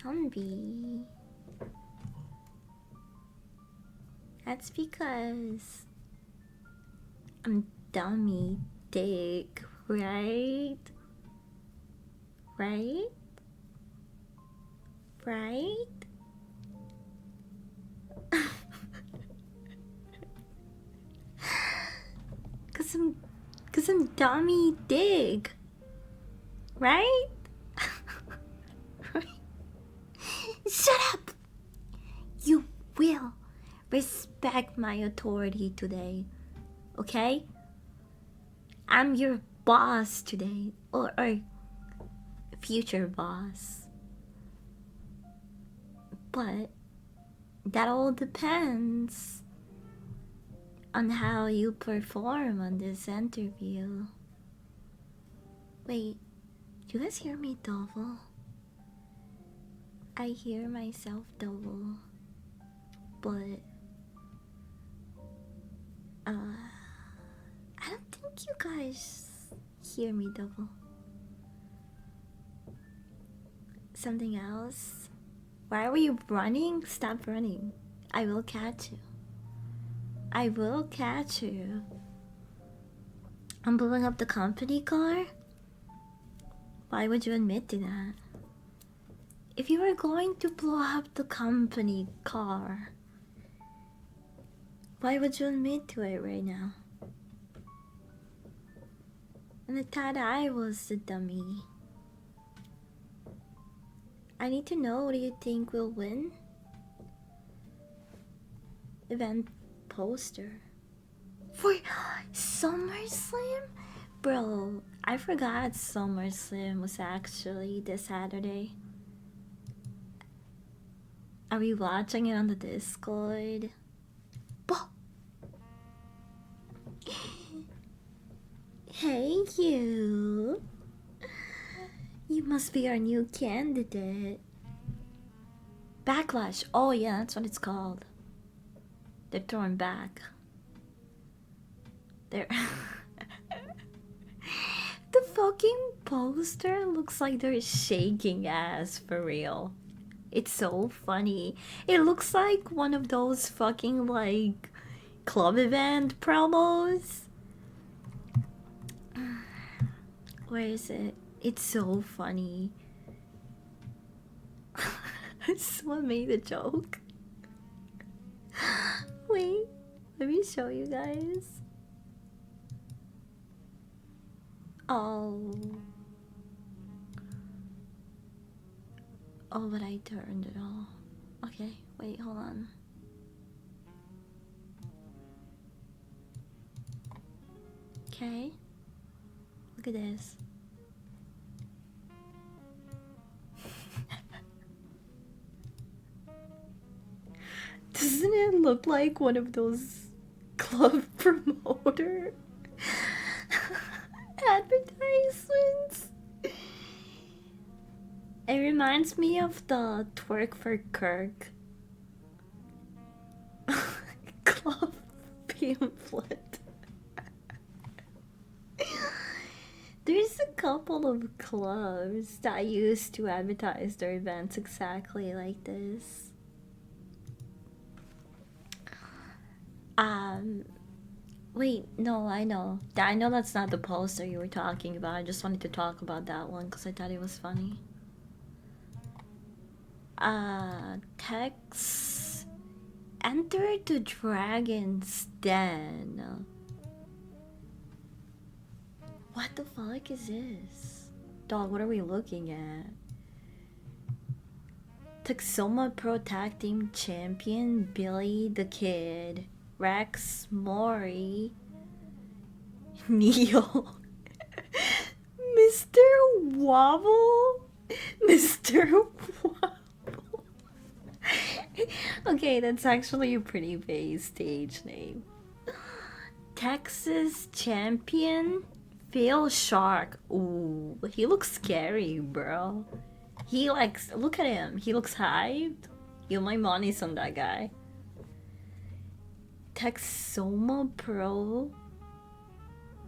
Don't be. That's because I'm dummy dick, right? Right? Right? Cause I'm dummy dick, right? Shut up! You will respect my authority today, okay? I'm your boss today, or future boss. But that all depends on how you perform on this interview. Wait, you guys hear me double? I hear myself double, but I don't think you guys hear me double. Something else? Why were you running? Stop running. I will catch you. I will catch you. I'm blowing up the company car? Why would you admit to that? If you were going to blow up the company car, why would you admit to it right now? And I thought I was the dummy. I need to know, what do you think will win? Event poster. For SummerSlam? Bro, I forgot SummerSlam was actually this Saturday. Are we watching it on the Discord? Hey you! You must be our new candidate. Backlash. Oh yeah, that's what it's called. They're throwing back. They're... The fucking poster looks like they're shaking ass for real. It's so funny. It looks like one of those fucking like club event promos. Where is it? It's so funny. Someone made a joke. Wait, let me show you guys. Oh. Oh, but I turned it off. Okay, wait, hold on. Okay. Look at this. Doesn't it look like one of those club promoter advertisements? It reminds me of the Twerk for Kirk club pamphlet. There's a couple of clubs that used to advertise their events exactly like this. Wait, no, I know that's not the poster you were talking about. I just wanted to talk about that one because I thought it was funny. Text. Enter the dragon's den. What the fuck is this? Dog, what are we looking at? Texoma Pro Tag Team Champion Billy the Kid, Rex Mori, Neo, Mr. Wobble, Mr. Wobble. Okay, that's actually a pretty vague stage name. Texas Champion Phil Shark. Ooh, he looks scary, bro. He likes, look at him. He looks hyped. Yo, my money's on that guy. Texoma Pro.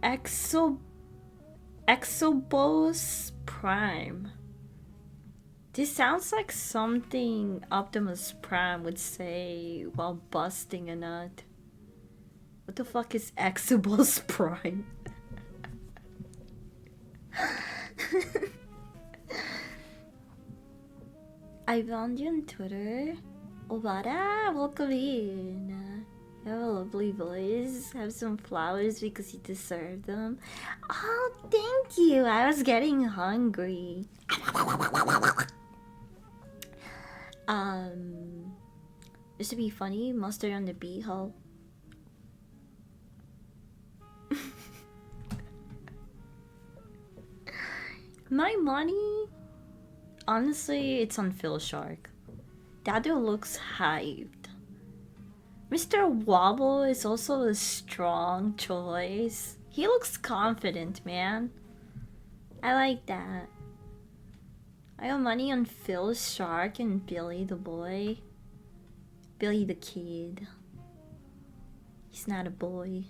Exobos Prime. This sounds like something Optimus Prime would say while busting a nut. What the fuck is Exobos Prime? I found you on Twitter. Obara, welcome in. You have a lovely voice. Have some flowers because you deserve them. Oh, thank you. I was getting hungry. Just to be funny, mustard on the beehole. My money, honestly, it's on Phil Shark. That dude looks hyped. Mr. Wobble is also a strong choice. He looks confident, man. I like that. I got money on Phil Shark and Billy the boy. Billy the kid. He's not a boy.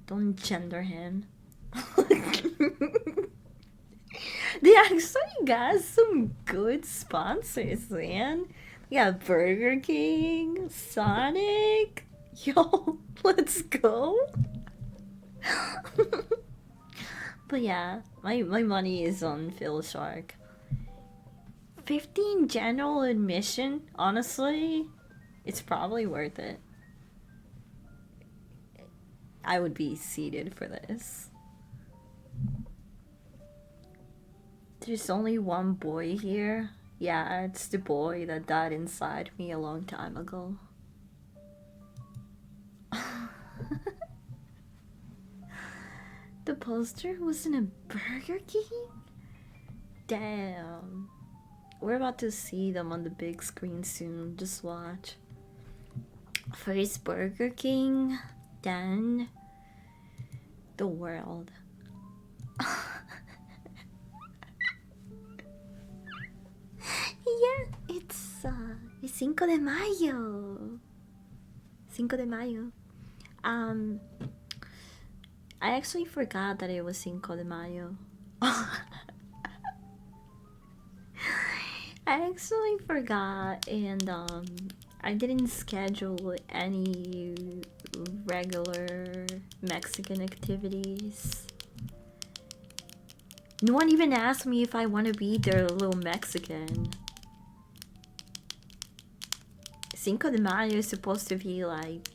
Don't gender him. They actually got some good sponsors, man. We got Burger King, Sonic. Yo, let's go. But yeah, my money is on Phil Shark. 15 general admission, honestly, it's probably worth it. I would be seated for this. There's only one boy here. Yeah, it's the boy that died inside me a long time ago. The poster was in a Burger King? Damn. We're about to see them on the big screen soon. Just watch. First Burger King, then the world. Yeah, it's 5 de Mayo. 5 de Mayo. I actually forgot that it was 5 de Mayo. I actually forgot, and I didn't schedule any regular Mexican activities. No one even asked me if I want to be their little Mexican. 5 de Mayo is supposed to be like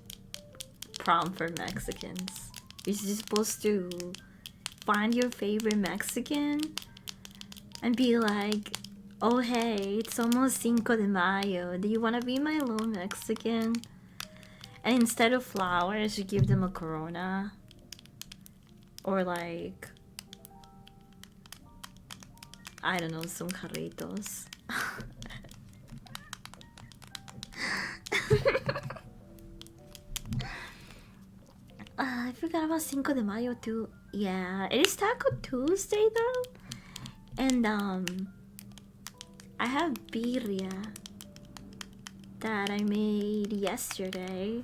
prom for Mexicans. You're just supposed to find your favorite Mexican and be like, oh hey, it's almost 5 de Mayo. Do you want to be my little Mexican? And instead of flowers, you give them a Corona. Or like, I don't know, some carritos. I forgot about 5 de Mayo too. Yeah, it is Taco Tuesday though. And I have birria that I made yesterday.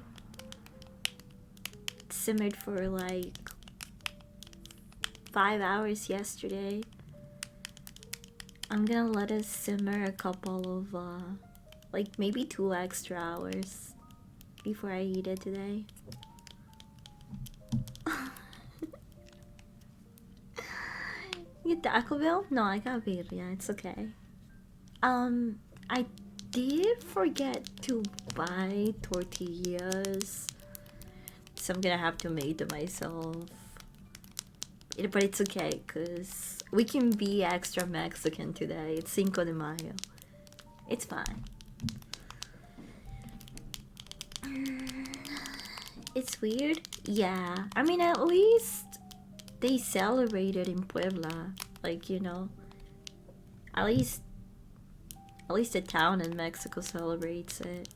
It simmered for like 5 hours yesterday. I'm gonna let it simmer a couple of like maybe 2 extra hours before I eat it today. You get Taco Bell? No, I got birria. It's okay. I did forget to buy tortillas, so I'm gonna have to make them myself. But it's okay, cause we can be extra Mexican today. It's Cinco de Mayo. It's fine. It's weird. Yeah, I mean, at least they celebrated in Puebla. Like, you know, at least the town in Mexico celebrates it.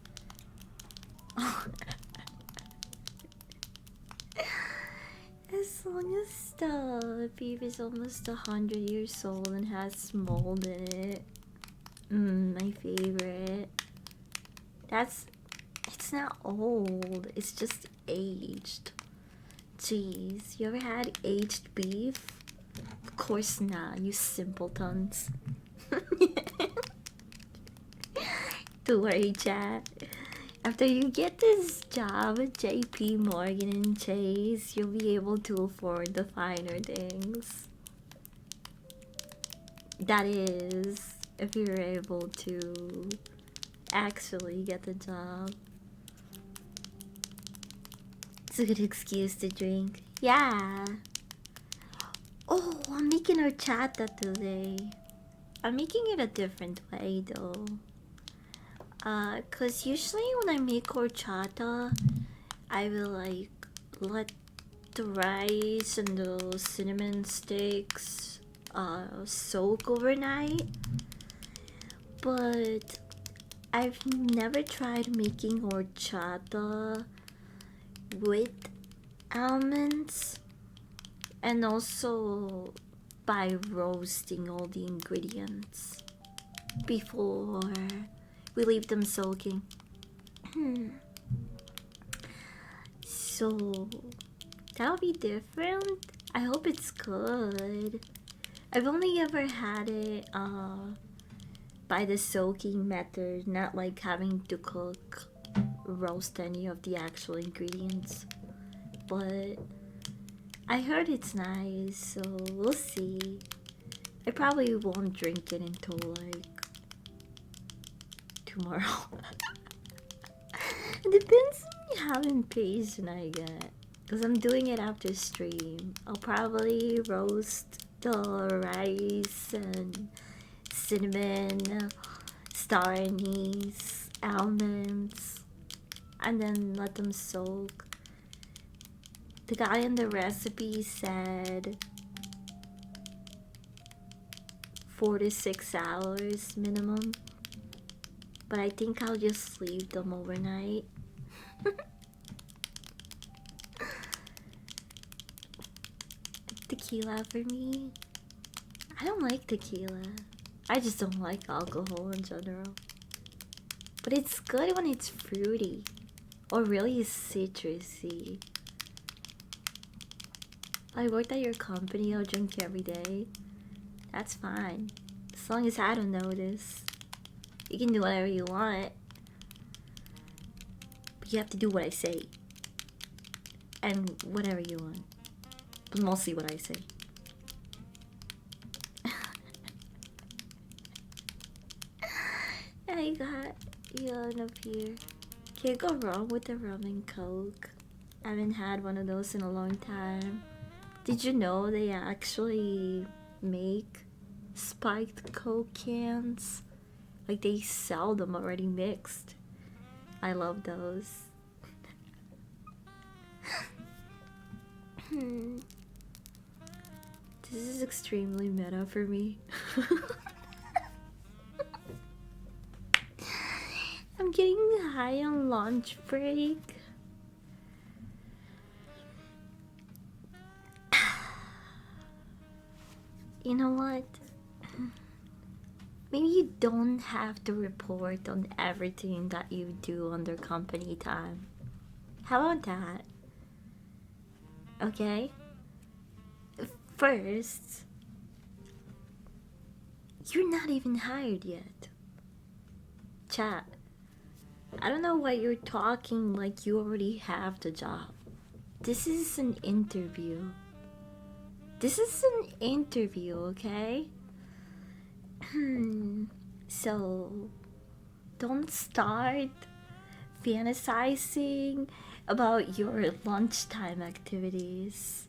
As long as the beef is almost 100 years old and has mold in it. My favorite. It's not old, it's just aged. Jeez, you ever had aged beef? Of course not, you simpletons. Don't worry, chat. After you get this job at JP Morgan and Chase, you'll be able to afford the finer things. That is, if you're able to actually get the job. It's a good excuse to drink. Yeah. Oh, I'm making horchata today. I'm making it a different way though. Cause usually when I make horchata, I will like let the rice and the cinnamon sticks soak overnight. But I've never tried making horchata with almonds, and also by roasting all the ingredients before we leave them soaking. So that'll be different. I hope it's good. I've only ever had it by the soaking method, not like having to roast any of the actual ingredients. But I heard it's nice, so we'll see. I probably won't drink it until like tomorrow. It depends on how impatient I get, because I'm doing it after stream. I'll probably roast the rice and cinnamon, star anise, almonds, and then let them soak. The guy in the recipe said 4 to 6 hours minimum, but I think I'll just leave them overnight. Tequila for me? I don't like tequila. I just don't like alcohol in general. But it's good when it's fruity or really citrusy. I worked at your company, I'll drink every day. That's fine. As long as I don't notice. You can do whatever you want. But you have to do what I say. And whatever you want. But mostly what I say. I got yawn up here. Can't go wrong with the rum and coke. I haven't had one of those in a long time. Did you know they actually make spiked coke cans? Like they sell them already mixed. I love those. This is extremely meta for me. I'm getting high on lunch break. You know what? Maybe you don't have to report on everything that you do under company time. How about that? Okay? First, you're not even hired yet. Chat. I don't know why you're talking like you already have the job. This is an interview. This is an interview, okay? So, Don't start fantasizing about your lunchtime activities.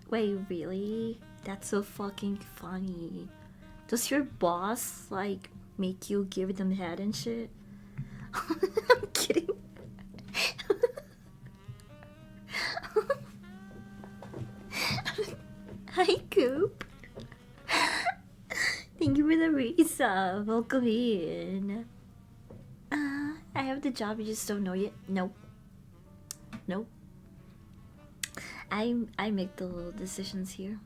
Wait, really? That's so fucking funny. Does your boss, like, make you give them head and shit? I'm kidding. Hi, Coop. Thank you for the resub. Welcome in. I have the job, you just don't know yet. Nope. Nope. I make the little decisions here.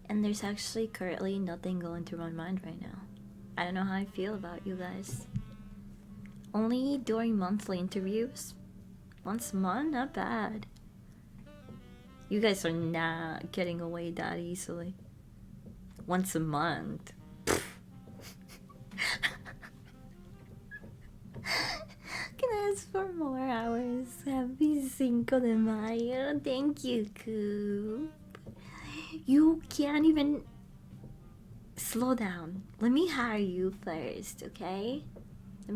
And there's actually currently nothing going through my mind right now. I don't know how I feel about you guys. Only during monthly interviews. Once a month, not bad. You guys are not getting away that easily. Once a month. Can I ask for more hours? Happy Cinco de Mayo. Thank you, Coop. You can't even slow down. Let me hire you first, okay? Let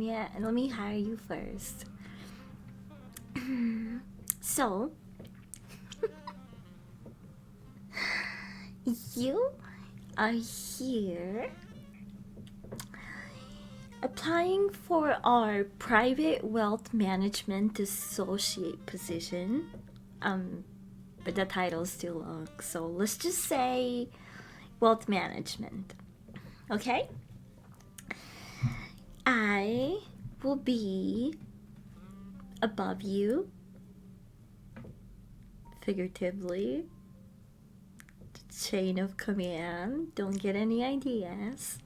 me hire you first. So, you are here applying for our private wealth management associate position. But the title's too long, so let's just say wealth management. Okay? I will be above you, figuratively. Chain of command. Don't get any ideas.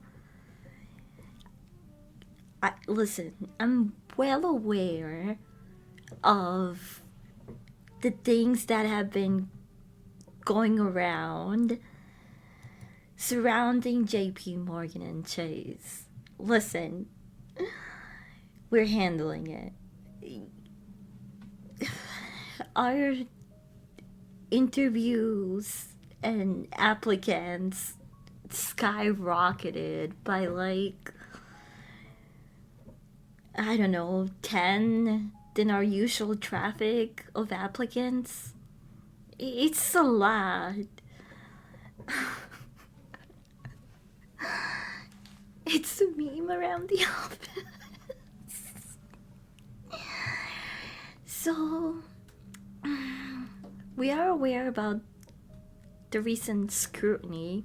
Listen, I'm well aware of the things that have been going around surrounding JP Morgan and Chase. Listen, we're handling it. Our interviews and applicants skyrocketed by, like, I don't know, 10 than our usual traffic of applicants. It's a lot. It's a meme around the office. So, we are aware about the recent scrutiny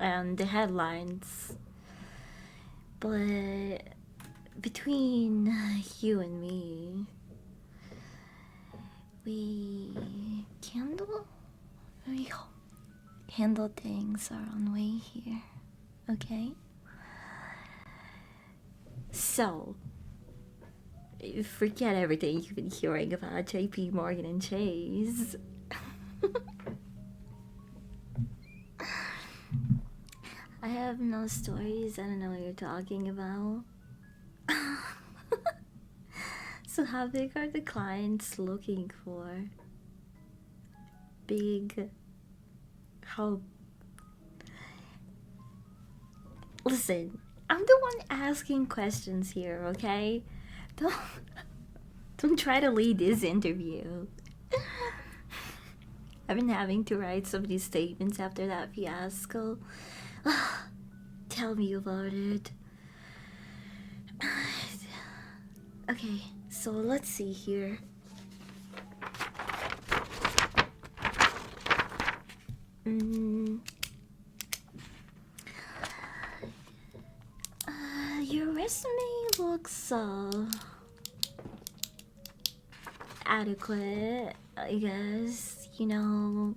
and the headlines, but between you and me, we handle things our own way here, okay? So, forget everything you've been hearing about JP Morgan and Chase. I have no stories. I don't know what you're talking about. So how big are the clients looking for? Big? How? Listen, I'm the one asking questions here, okay? Don't try to lead this interview. I've been having to write some of these statements after that fiasco. Tell me about it. Okay, so let's see here. Your resume looks adequate, I guess. You know,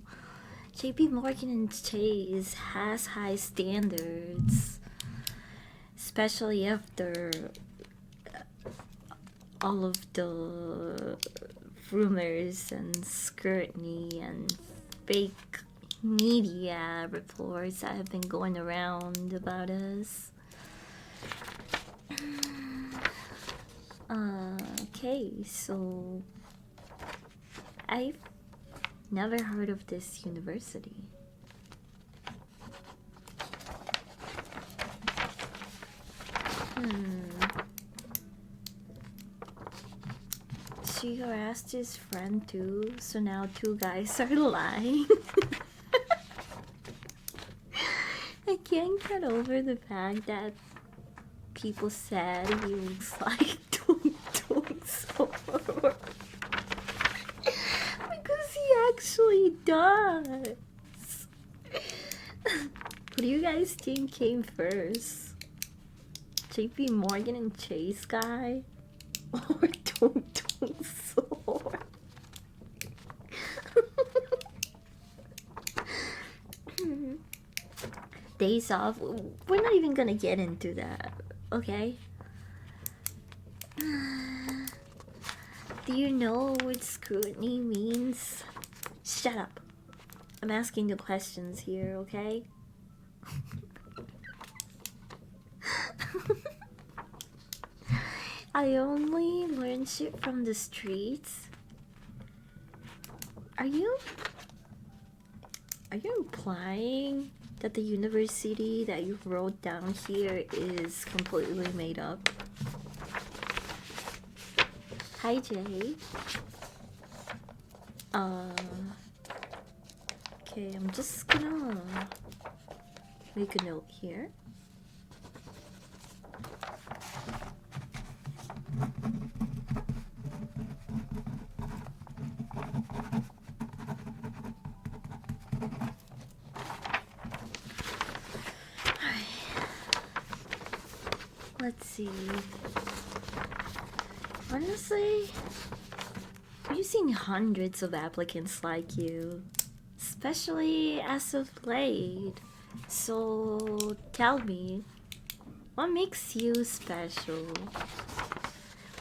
JP Morgan and Chase has high standards, especially after all of the rumors and scrutiny and fake media reports that have been going around about us. Okay, so I've never heard of this university. She harassed his friend too, so now two guys are lying. I can't get over the fact that people said he looks like Tung Tung Sor. Because he actually does. What do you guys think came first? JP Morgan and Chase guy? Or Tung Tung Sor? Days off. We're not even gonna get into that, okay? Do you know what scrutiny means? Shut up. I'm asking the questions here, okay? I only learn shit from the streets. Are you implying that the university that you wrote down here is completely made up? Hi, Jay. Okay, I'm just gonna make a note here. Let's see. Honestly, we've seen hundreds of applicants like you, especially as of late. So tell me, what makes you special?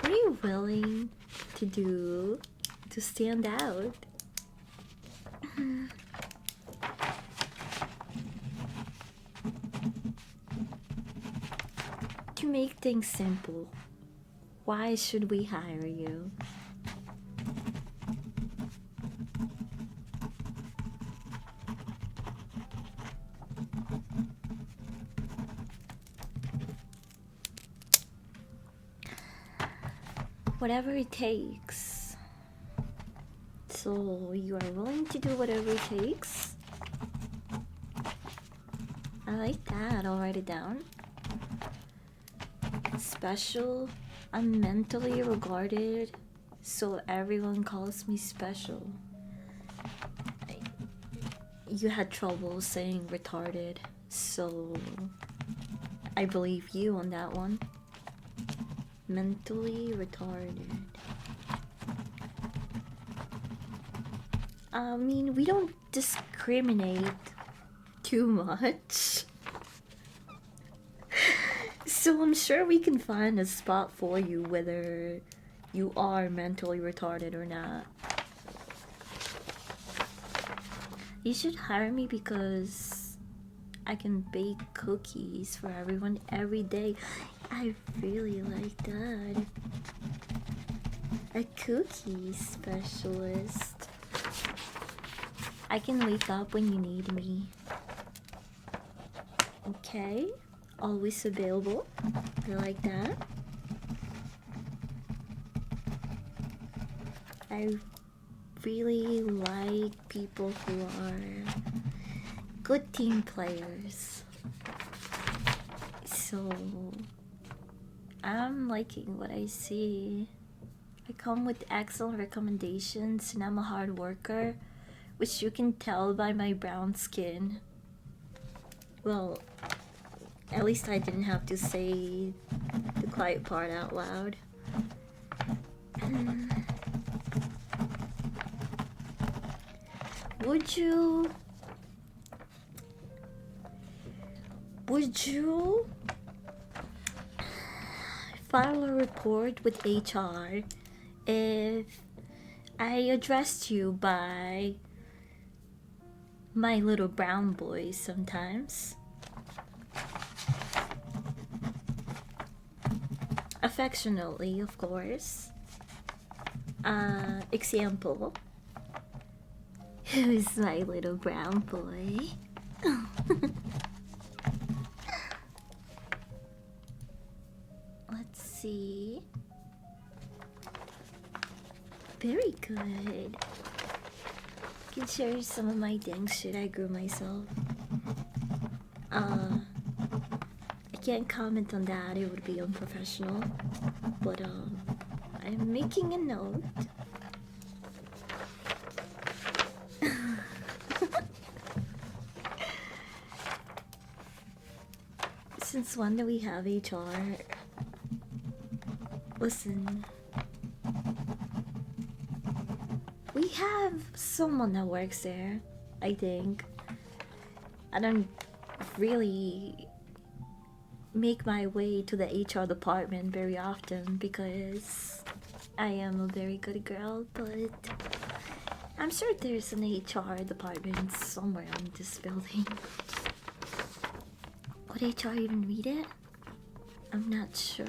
What are you willing to do to stand out? To make things simple, why should we hire you? Whatever it takes. So you are willing to do whatever it takes? I like that. I'll write it down. Special. I'm mentally regarded, so everyone calls me special. You had trouble saying retarded, so I believe you on that one. Mentally retarded. I mean, we don't discriminate too much. So I'm sure we can find a spot for you whether you are mentally retarded or not. You should hire me because I can bake cookies for everyone every day. I really like that. A cookie specialist. I can wake up when you need me. Okay? Always available. I like that. I really like people who are good team players. So I'm liking what I see. I come with excellent recommendations and I'm a hard worker, which you can tell by my brown skin. Well, at least I didn't have to say the quiet part out loud. Would you file a report with HR if I addressed you by my little brown boy sometimes? Affectionately, of course. Example. Who's my little brown boy? see. Very good. Can share some of my dang shit I grew myself. I can't comment on that, it would be unprofessional. But I'm making a note. Since when do we have HR? Listen. We have someone that works there, I think. I don't really make my way to the HR department very often because I am a very good girl, but I'm sure there's an HR department somewhere in this building. Would HR even read it? I'm not sure.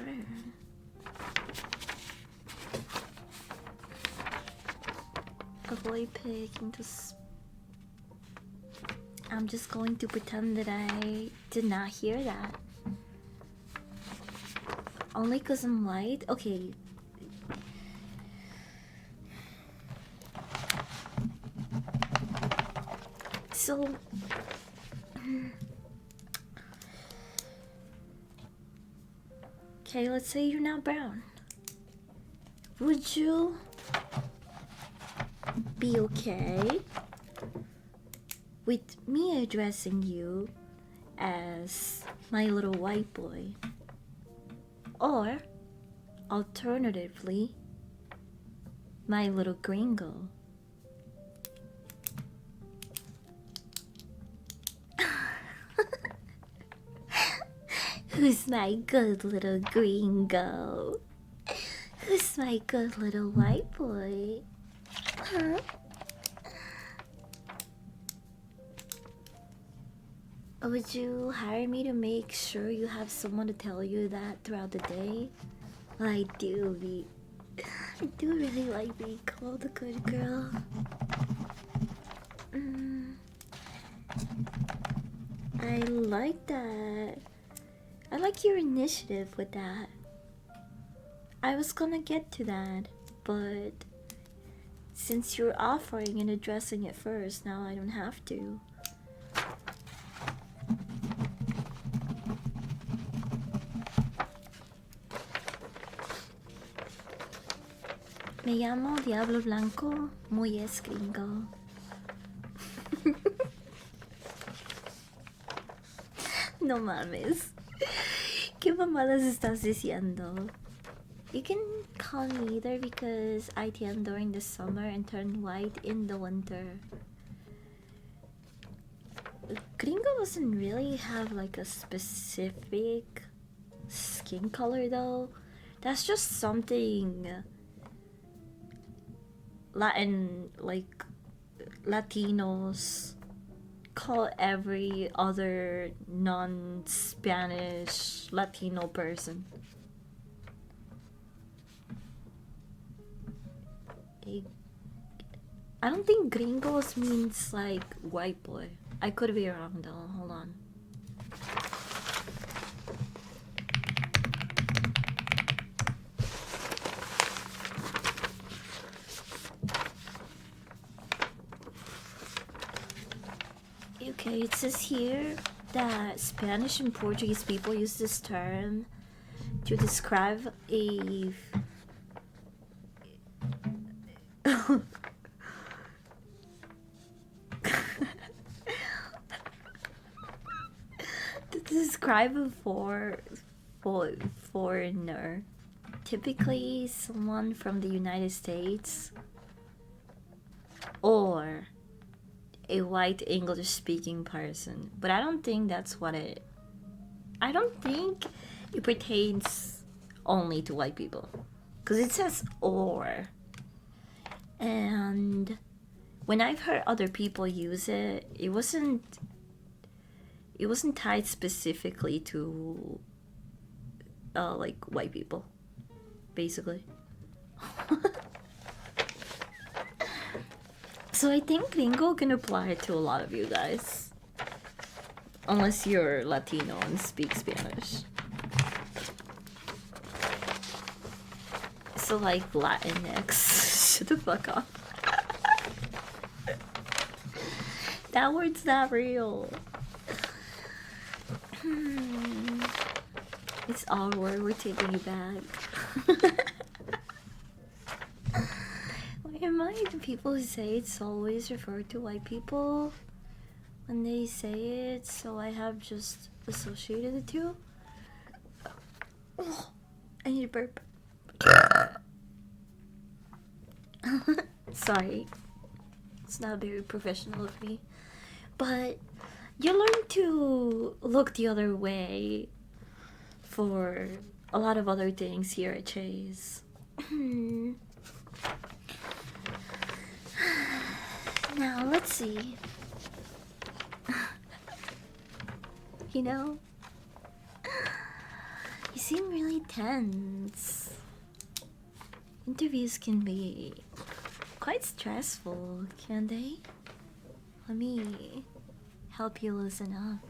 Avoid picking to. I'm just going to pretend that I did not hear that. Only because I'm white? Okay. So. Okay, let's say you're not brown. Would you be okay with me addressing you as my little white boy? Or, alternatively, my little gringo? Who's my good little gringo? Who's my good little white boy? Huh? Would you hire me to make sure you have someone to tell you that throughout the day? Well, I do really like being called a good girl. I like that. I like your initiative with that. I was gonna get to that, but since you're offering and addressing it first, now I don't have to. Me llamo Diablo Blanco, muy es gringo. No mames. ¿Qué mamadas estás diciendo? You can call me either because I tan during the summer and turn white in the winter. Gringo doesn't really have like a specific skin color though. That's just something Latinos call every other non-Spanish Latino person. I don't think gringos means like white boy. I could be wrong though, hold on. Okay, it says here that Spanish and Portuguese people use this term to describe a to describe a foreigner, typically someone from the United States or a white English speaking person. But I don't think that's what I don't think it pertains only to white people, because it says or. And when I've heard other people use it, it wasn't tied specifically to like white people, basically. So I think gringo can apply to a lot of you guys, unless you're Latino and speak Spanish. also like Latinx. Shut the fuck up. That word's not real. It's our word, we're taking it back. Why am I the people who say it's always referred to white people when they say it, so I have just associated the two? Oh, I need a burp. Sorry. It's not very professional of me. But you learn to look the other way for a lot of other things here at Chase. Now, let's see. You know, you seem really tense. Interviews can be quite stressful, can't they? Let me help you loosen up.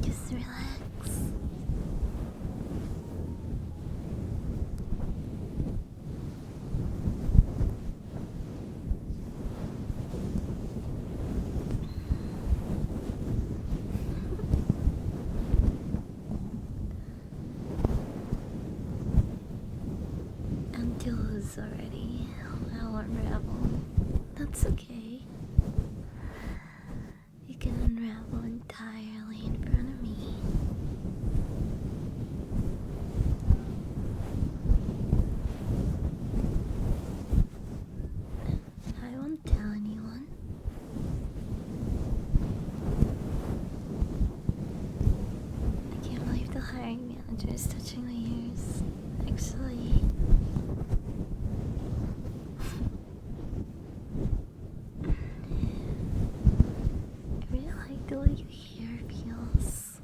Just relax. Until it's already. I'll unravel. That's okay. You can unravel entirely in front of me. I won't tell anyone. I can't believe the hiring manager is touching my ears. Actually, I really like the way your hair feels.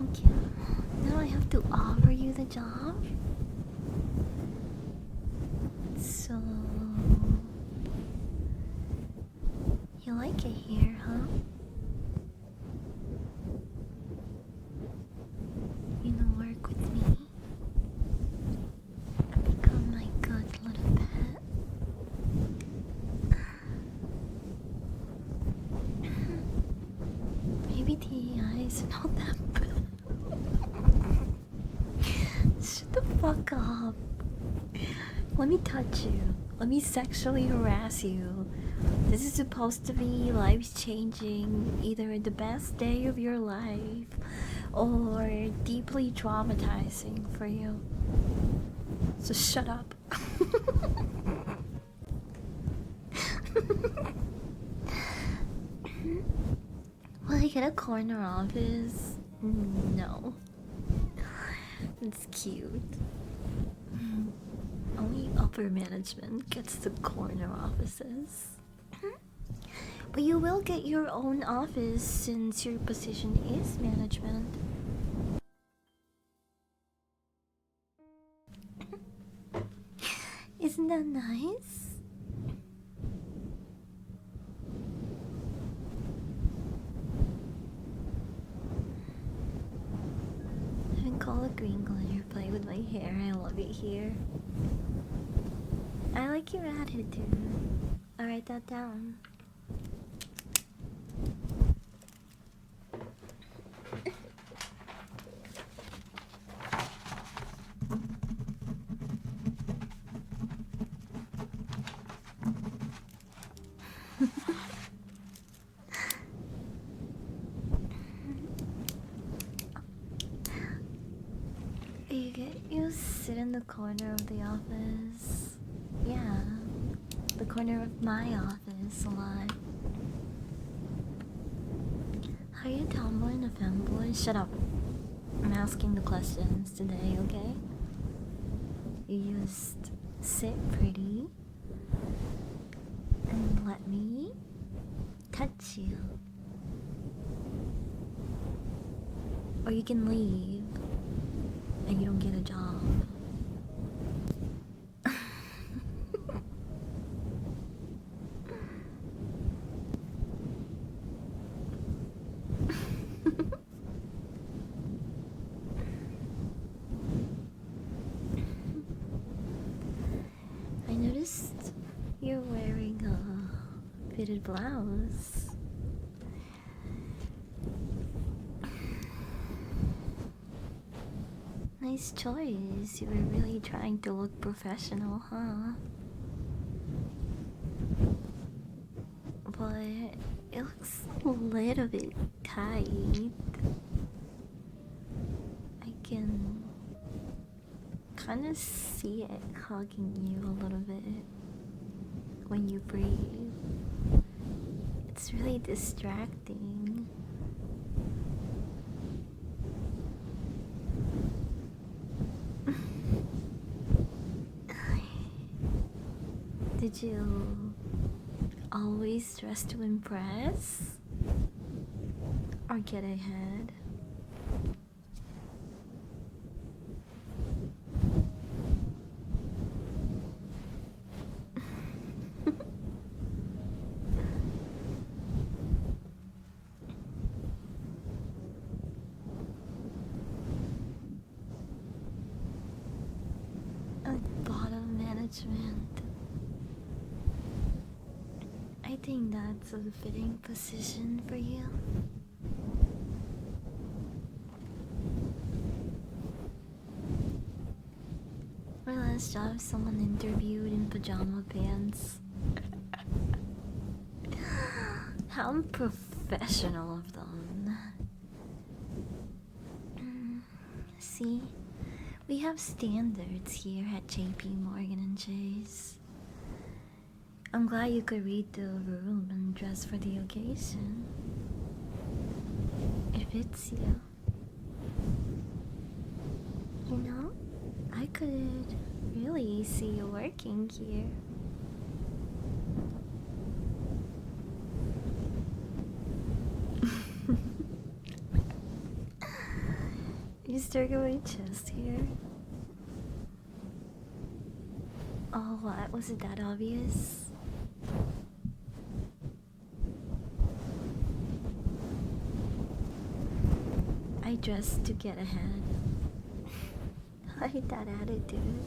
Okay, now I have to offer you the job. So, you like it here, huh? You know, work with me. Become my good little pet. Maybe the eyes are not that bad. Shut the fuck up. Let me touch you. Let me sexually harass you. This is supposed to be life-changing, either the best day of your life or deeply traumatizing for you. So shut up. Will I get a corner office? No. It's cute. Only upper management gets the corner offices. But you will get your own office since your position is management. Isn't that nice? I can call a green glitter play with my hair. I love it here. I like your attitude. I'll write that down. You sit in the corner of the office. Yeah. corner of my office a lot. Are you a tomboy and a femboy? Shut up. I'm asking the questions today, okay? You just sit pretty and let me touch you. Or you can leave and you don't get a job. I noticed you're wearing a fitted blouse. Nice choice. You were really trying to look professional, huh? But it looks a little bit tight. I can kind of see it hugging you a little bit when you breathe. It's really distracting. Did you always dress to impress? Or get ahead? Bottom management. I think that's a fitting position for you. My last job, someone interviewed in pajama pants. How unprofessional of them. See, we have standards here at JP Morgan and Chase. I'm glad you could read the room and dress for the occasion. It fits you. You know, I could really see you working here. You stroking my chest here? Oh, what? Was it that obvious? I dressed to get ahead. I hate that attitude.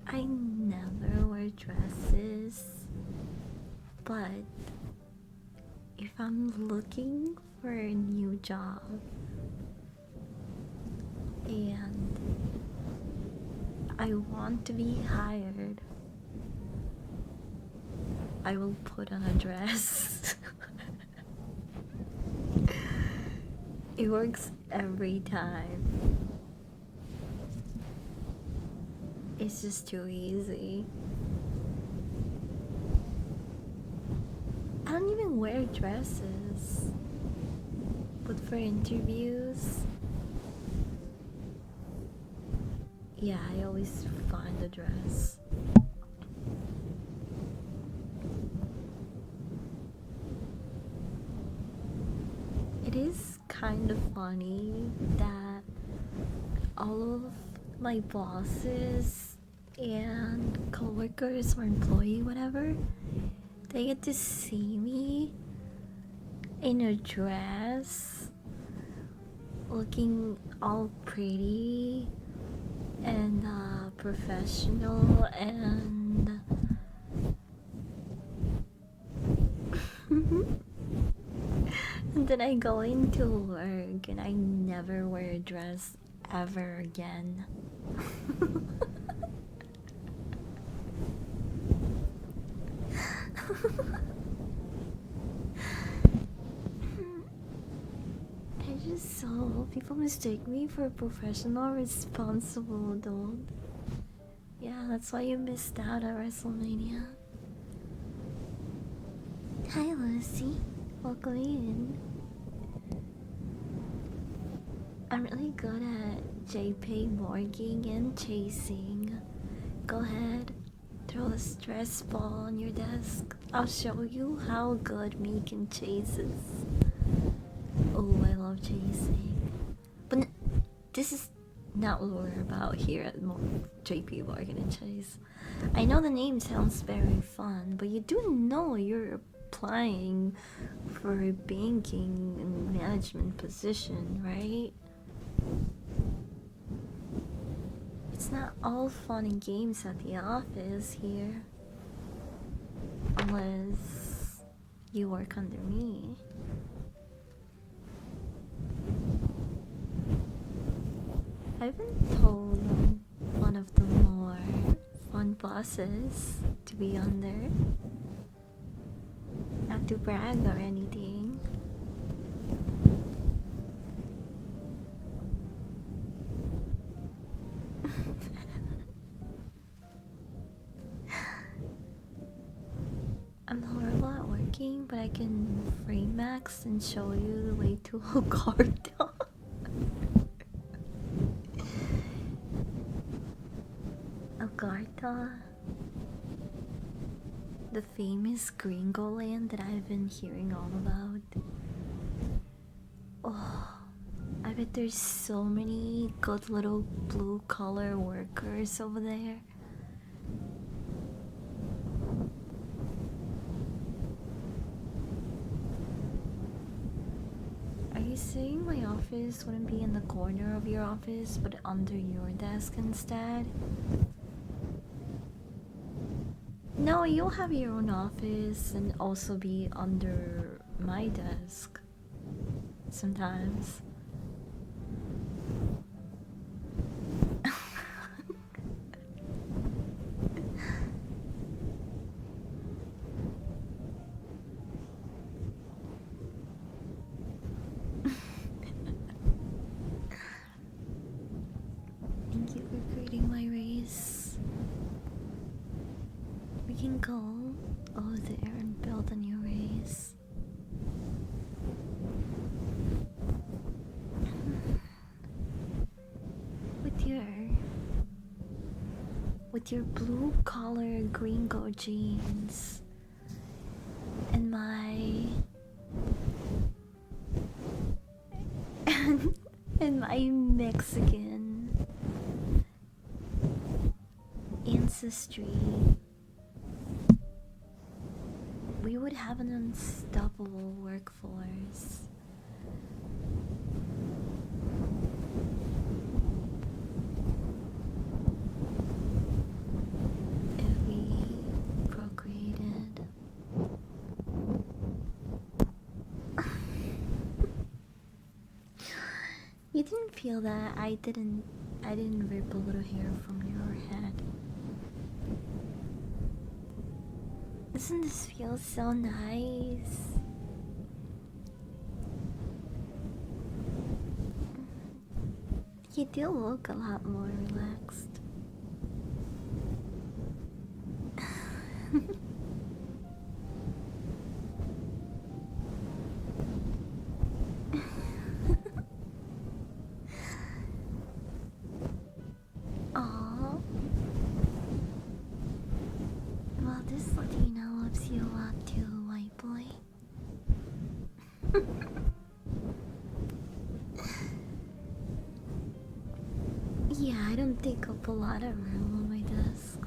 I never wear dresses, but if I'm looking for a new job and I want to be hired, I will put on a dress. It works every time. It's just too easy. I don't even wear dresses, but for interviews, yeah, I always find a dress. It is kind of funny that all of my bosses and coworkers or employee, whatever, they get to see me in a dress, looking all pretty and professional and and then I go into work and I never wear a dress ever again. It's just so No, people mistake me for a professional, responsible adult. Yeah, that's why you missed out at WrestleMania. Hi, Lucy. Welcome in. I'm really good at JP morging and chasing. Go ahead, throw a stress ball on your desk. I'll show you how good me can chase is. Oh, I love chasing. But this is not what we're about here at JP Morgan and Chase. I know the name sounds very fun, but you do know you're applying for a banking and management position, right? It's not all fun and games at the office here. Unless you work under me. I've been told I'm one of the more fun bosses to be under. Not to brag or anything. I'm horrible at working, but I can frame max and show you the way to Ocarta. Ocarta, the famous Gringo land that I've been hearing all about. Oh, I bet there's so many good little blue collar workers over there. Are you saying my office wouldn't be in the corner of your office, but under your desk instead? No, you'll have your own office and also be under my desk. Sometimes. Thank you for creating my race. We can go over there and build a new race. With your blue collar gringo jeans and my and my Mexican ancestry, we would have an unstoppable workforce. If we procreated. You didn't feel that. I didn't rip a little hair from your head. Doesn't this feel so nice? You do look a lot more relaxed. Aww. Well, this Latina loves you a lot too, white boy. Yeah, I don't take up a lot of room on my desk.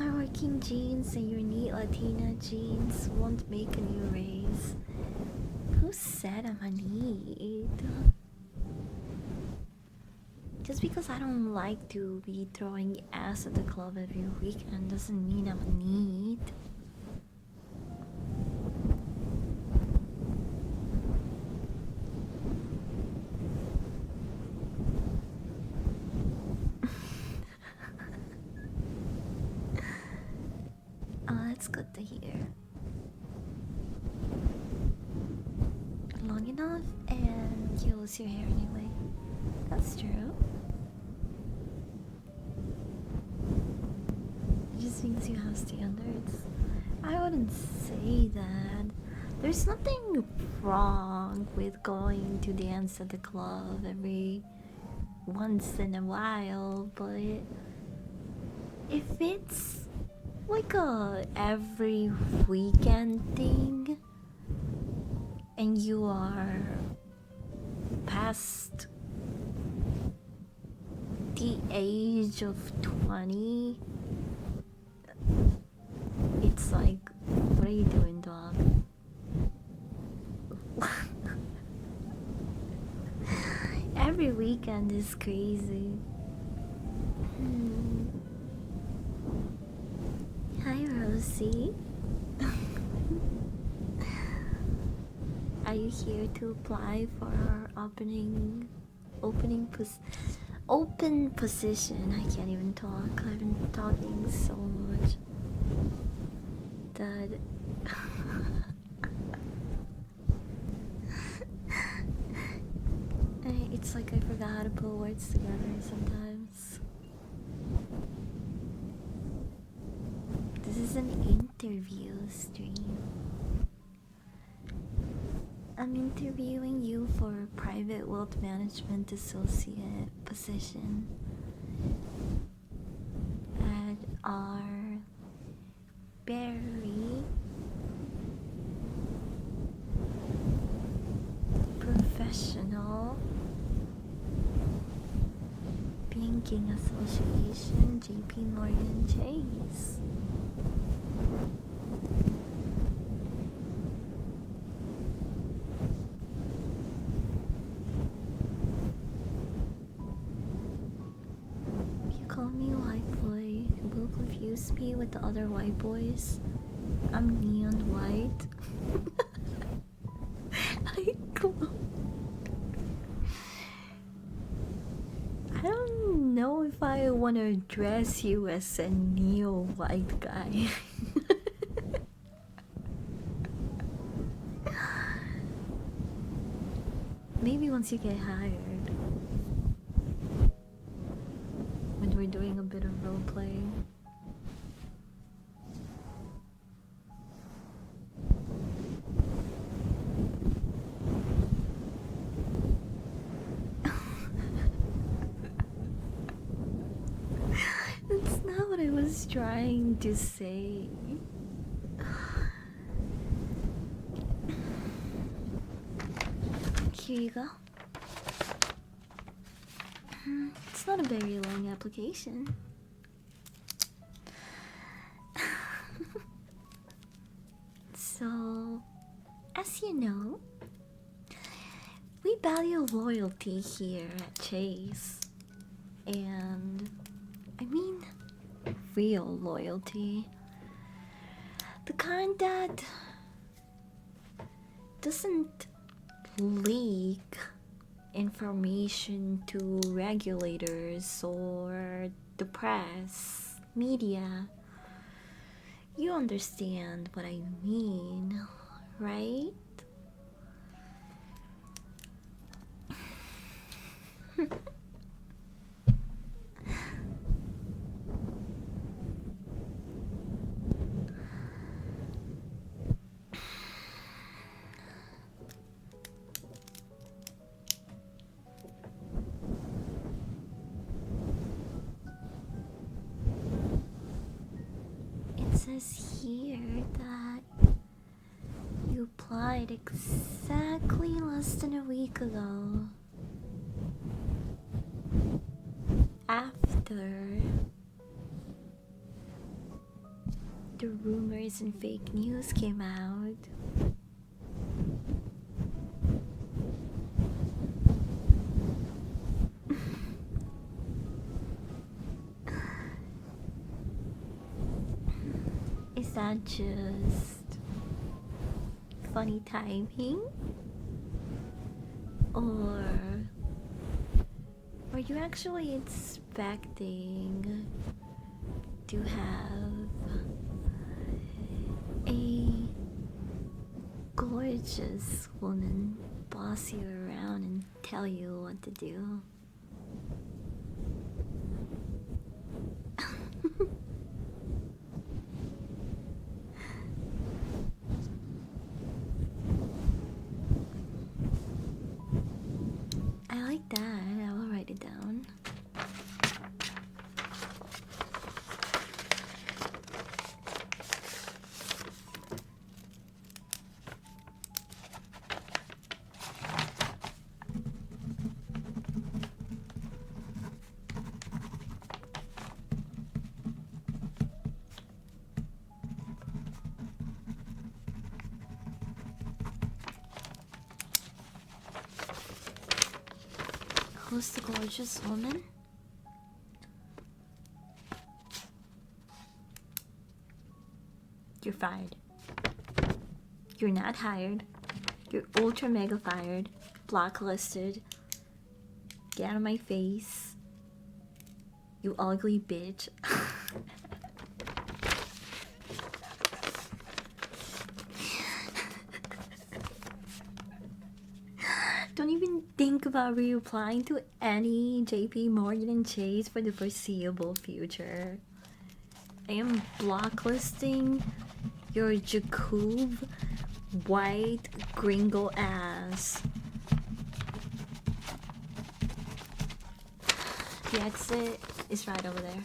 Our working jeans and your neat Latina jeans won't make a new race. Who said I'm a neat? Just because I don't like to be throwing ass at the club every weekend doesn't mean I'm neat. Oh, that's good to hear. close your hair anyway. That's true. It just means you have standards. I wouldn't say that. There's nothing wrong with going to dance at the club every once in a while, but if it's like a every weekend thing and you are past the age of 20, it's like, what are you doing, dog? Every weekend is crazy. Hi, Rosie. Are you here to apply for our open position? I can't even talk. I've been talking so much that it's like I forgot how to put words together sometimes. This is an interview stream. I'm interviewing you for a private wealth management associate position at our very professional banking association, JP Morgan Chase. You call me white boy, it will confuse me with the other white boys. I'm neon white. I don't know if I want to address you as a neo-white guy. Maybe once you get hired, when we're doing a bit of role playing. That's not what I was trying to say. Here you go. It's not a very long application. So, as you know, we value loyalty here at Chase. And I mean real loyalty. The kind that doesn't leak information to regulators or the press, media. You understand what I mean, right? It says here that you applied exactly less than a week ago. After the rumors and fake news came out. Is that just funny timing? Or were you actually expecting to have a gorgeous woman boss you around and tell you what to do. I like that. I will write it down. Who's the gorgeous woman? You're fired. You're not hired. You're ultra mega fired. Blacklisted. Get out of my face. You ugly bitch. Don't even think about reapplying to any JP Morgan and Chase for the foreseeable future. I am blacklisting your Jacob white gringo ass. The exit is right over there.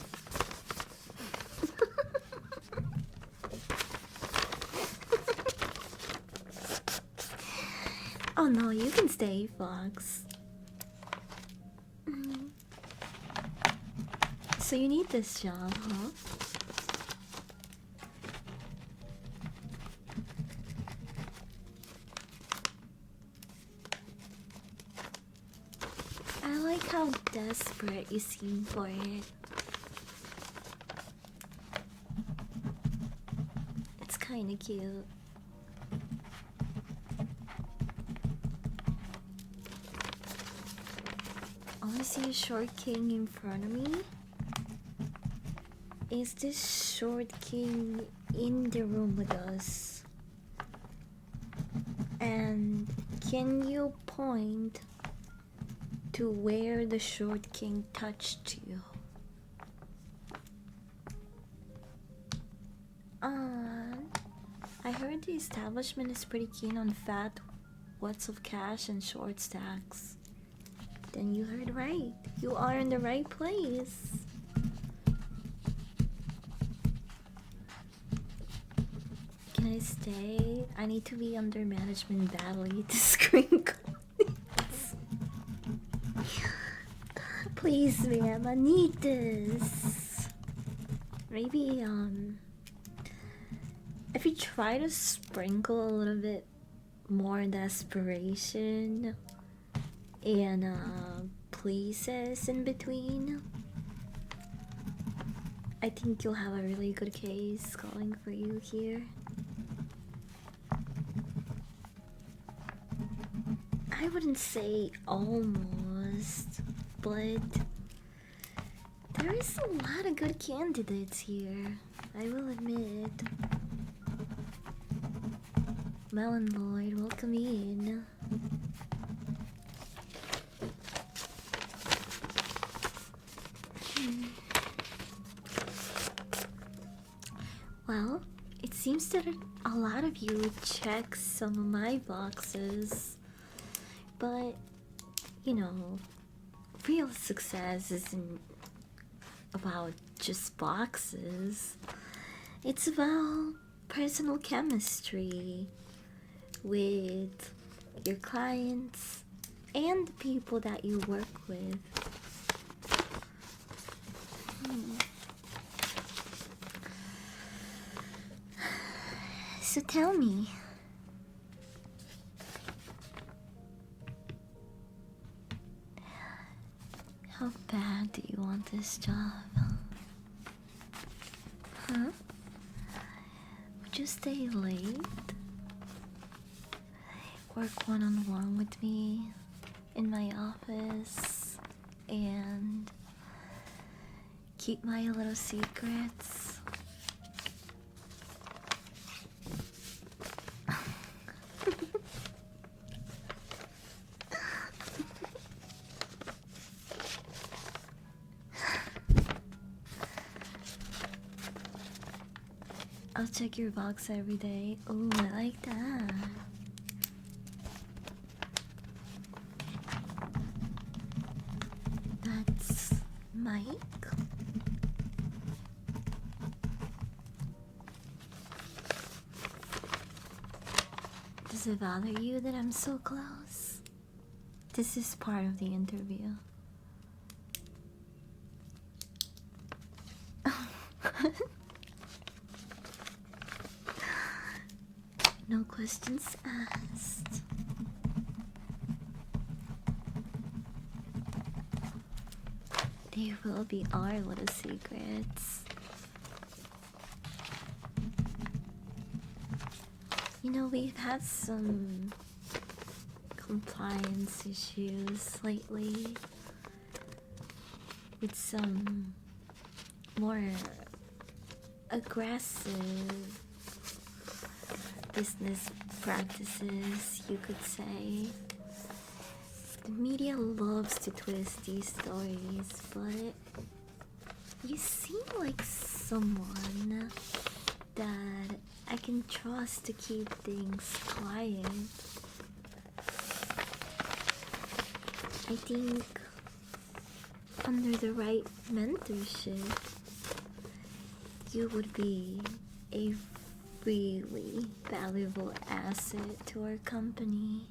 Oh no, you can stay, Fox. So you need this job, huh? I like how desperate you seem for it. It's kinda cute. I see a short king in front of me. Is this short king in the room with us? And can you point to where the short king touched you? I heard the establishment is pretty keen on fat what's of cash and short stacks. Then you heard right. You are in the right place. Can I stay? I need to be under management badly to screen comments. Please, ma'am, I need this. Maybe, if you try to sprinkle a little bit more desperation and pleases in between, I think you'll have a really good case calling for you here. I wouldn't say almost, but there is a lot of good candidates here, I will admit. Melon Lloyd, welcome in. Well, it seems that a lot of you check some of my boxes, but you know, real success isn't about just boxes. It's about personal chemistry with your clients and the people that you work with. So tell me, how bad do you want this job? Huh? Would you stay late? Work one-on-one with me in my office and keep my little secrets? I'll check your box every day. Oh, I like that. That's Mike. Does it bother you that I'm so close? This is part of the interview. No questions asked. They will be our little secrets. You know, we've had some compliance issues lately with some more aggressive business practices, you could say. The media loves to twist these stories, but you seem like someone that I can trust to keep things quiet. I think under the right mentorship, you would be a really valuable asset to our company.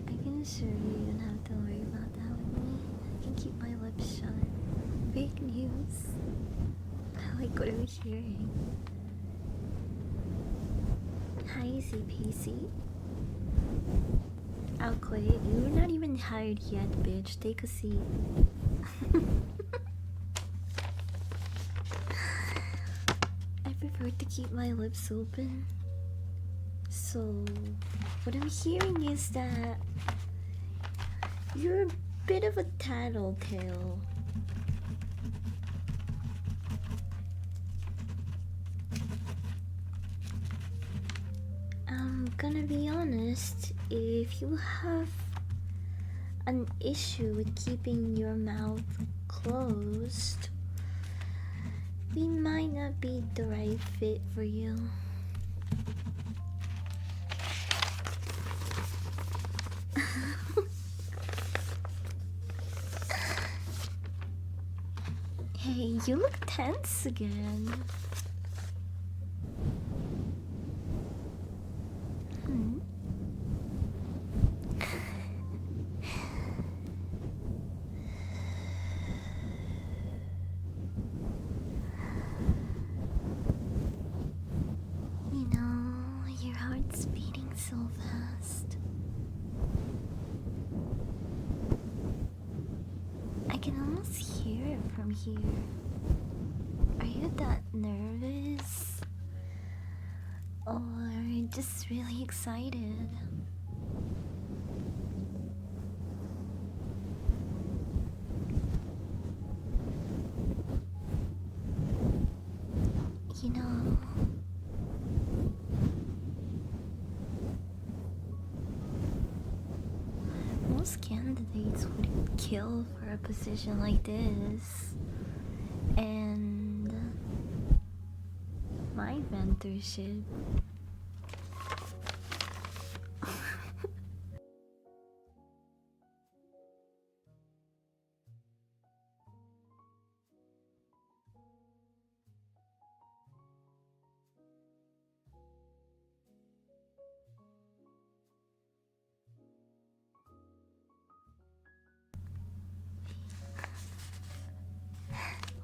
I can assure you, you don't have to worry about that with me. I can keep my lips shut. Fake news. Like, what are we hearing? Hi, easy peasy. I'll quit. You're not even hired yet, bitch. Take a seat. I prefer to keep my lips open. So, what I'm hearing is that you're a bit of a tattletale. I'm gonna be honest, if you have an issue with keeping your mouth closed, we might not be the right fit for you. Hey, you look tense again. Hmm? You know, your heart's beating so fast. I can almost hear it from here. Are you that nervous? Or just really excited? You know, most candidates would kill for a position like this. And my mentorship.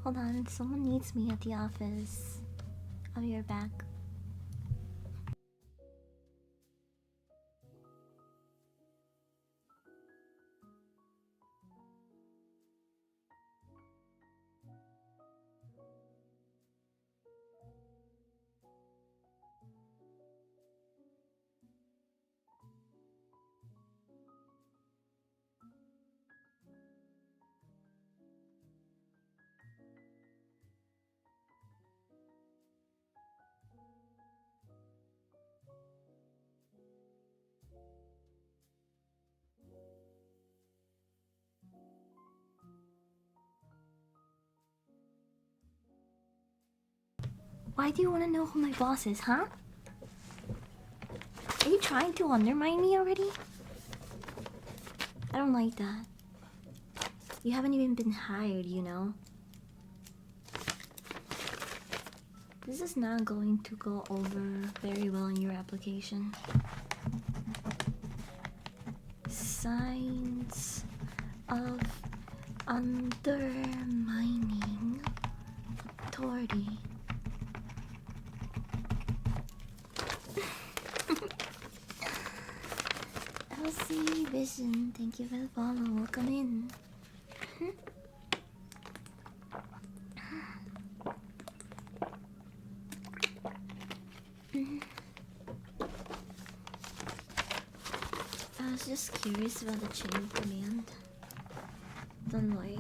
Hold on, someone needs me at the office. I'll be right back. Why do you want to know who my boss is, huh? Are you trying to undermine me already? I don't like that. You haven't even been hired, you know? This is not going to go over very well in your application. Signs of undermining authority. LC Vision, thank you for the follow. Welcome in. I was just curious about the chain of command. Don't worry.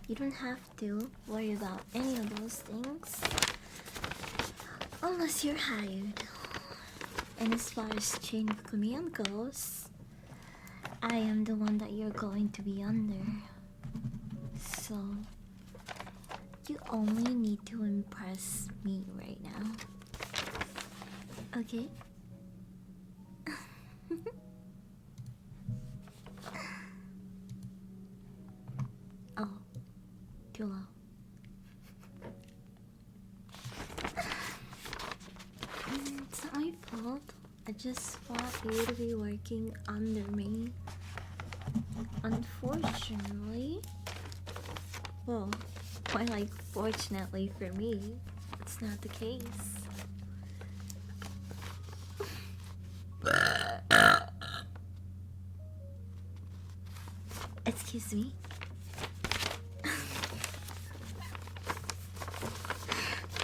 You don't have to worry about any of those things unless you're hired. And as far as chain of command goes, I am the one that you're going to be under. So you only need to impress me right now. Okay? Oh, too low. It's not my fault. I just want you to be working under me. Unfortunately, well, more like fortunately for me, it's not the case. Excuse me.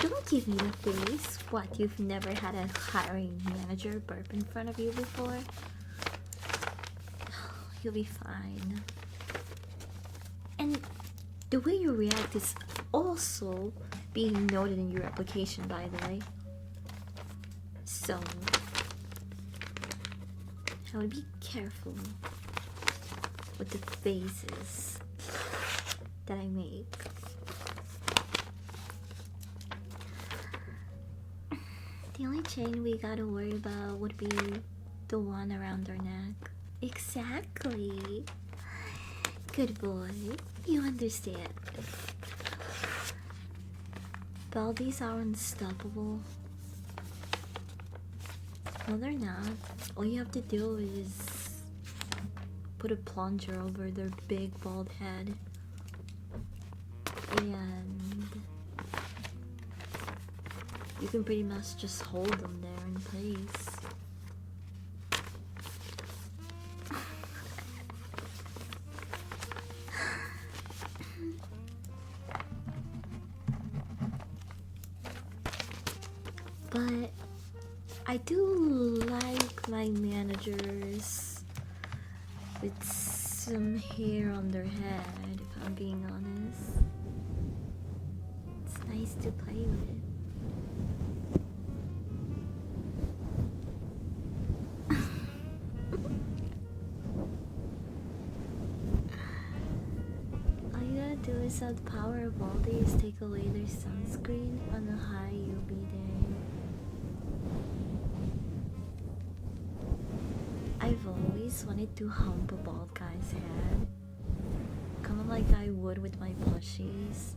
Don't give me the face. What, you've never had a hiring manager burp in front of you before? You'll be fine. And the way you react is also being noted in your application, by the way. So I would be careful with the faces that I make. The only chain we gotta worry about would be the one around our neck. Exactly. Good boy. You understand. Baldies are unstoppable. No, they're not. All you have to do is put a plunger over their big bald head. And you can pretty much just hold them there in place. But I do like my managers with some hair on their head, if I'm being honest. It's nice to play with. All you gotta do is have the power of all these take away their sunscreen on the high UV day. I've always wanted to hump a bald guy's head, kind of like I would with my plushies.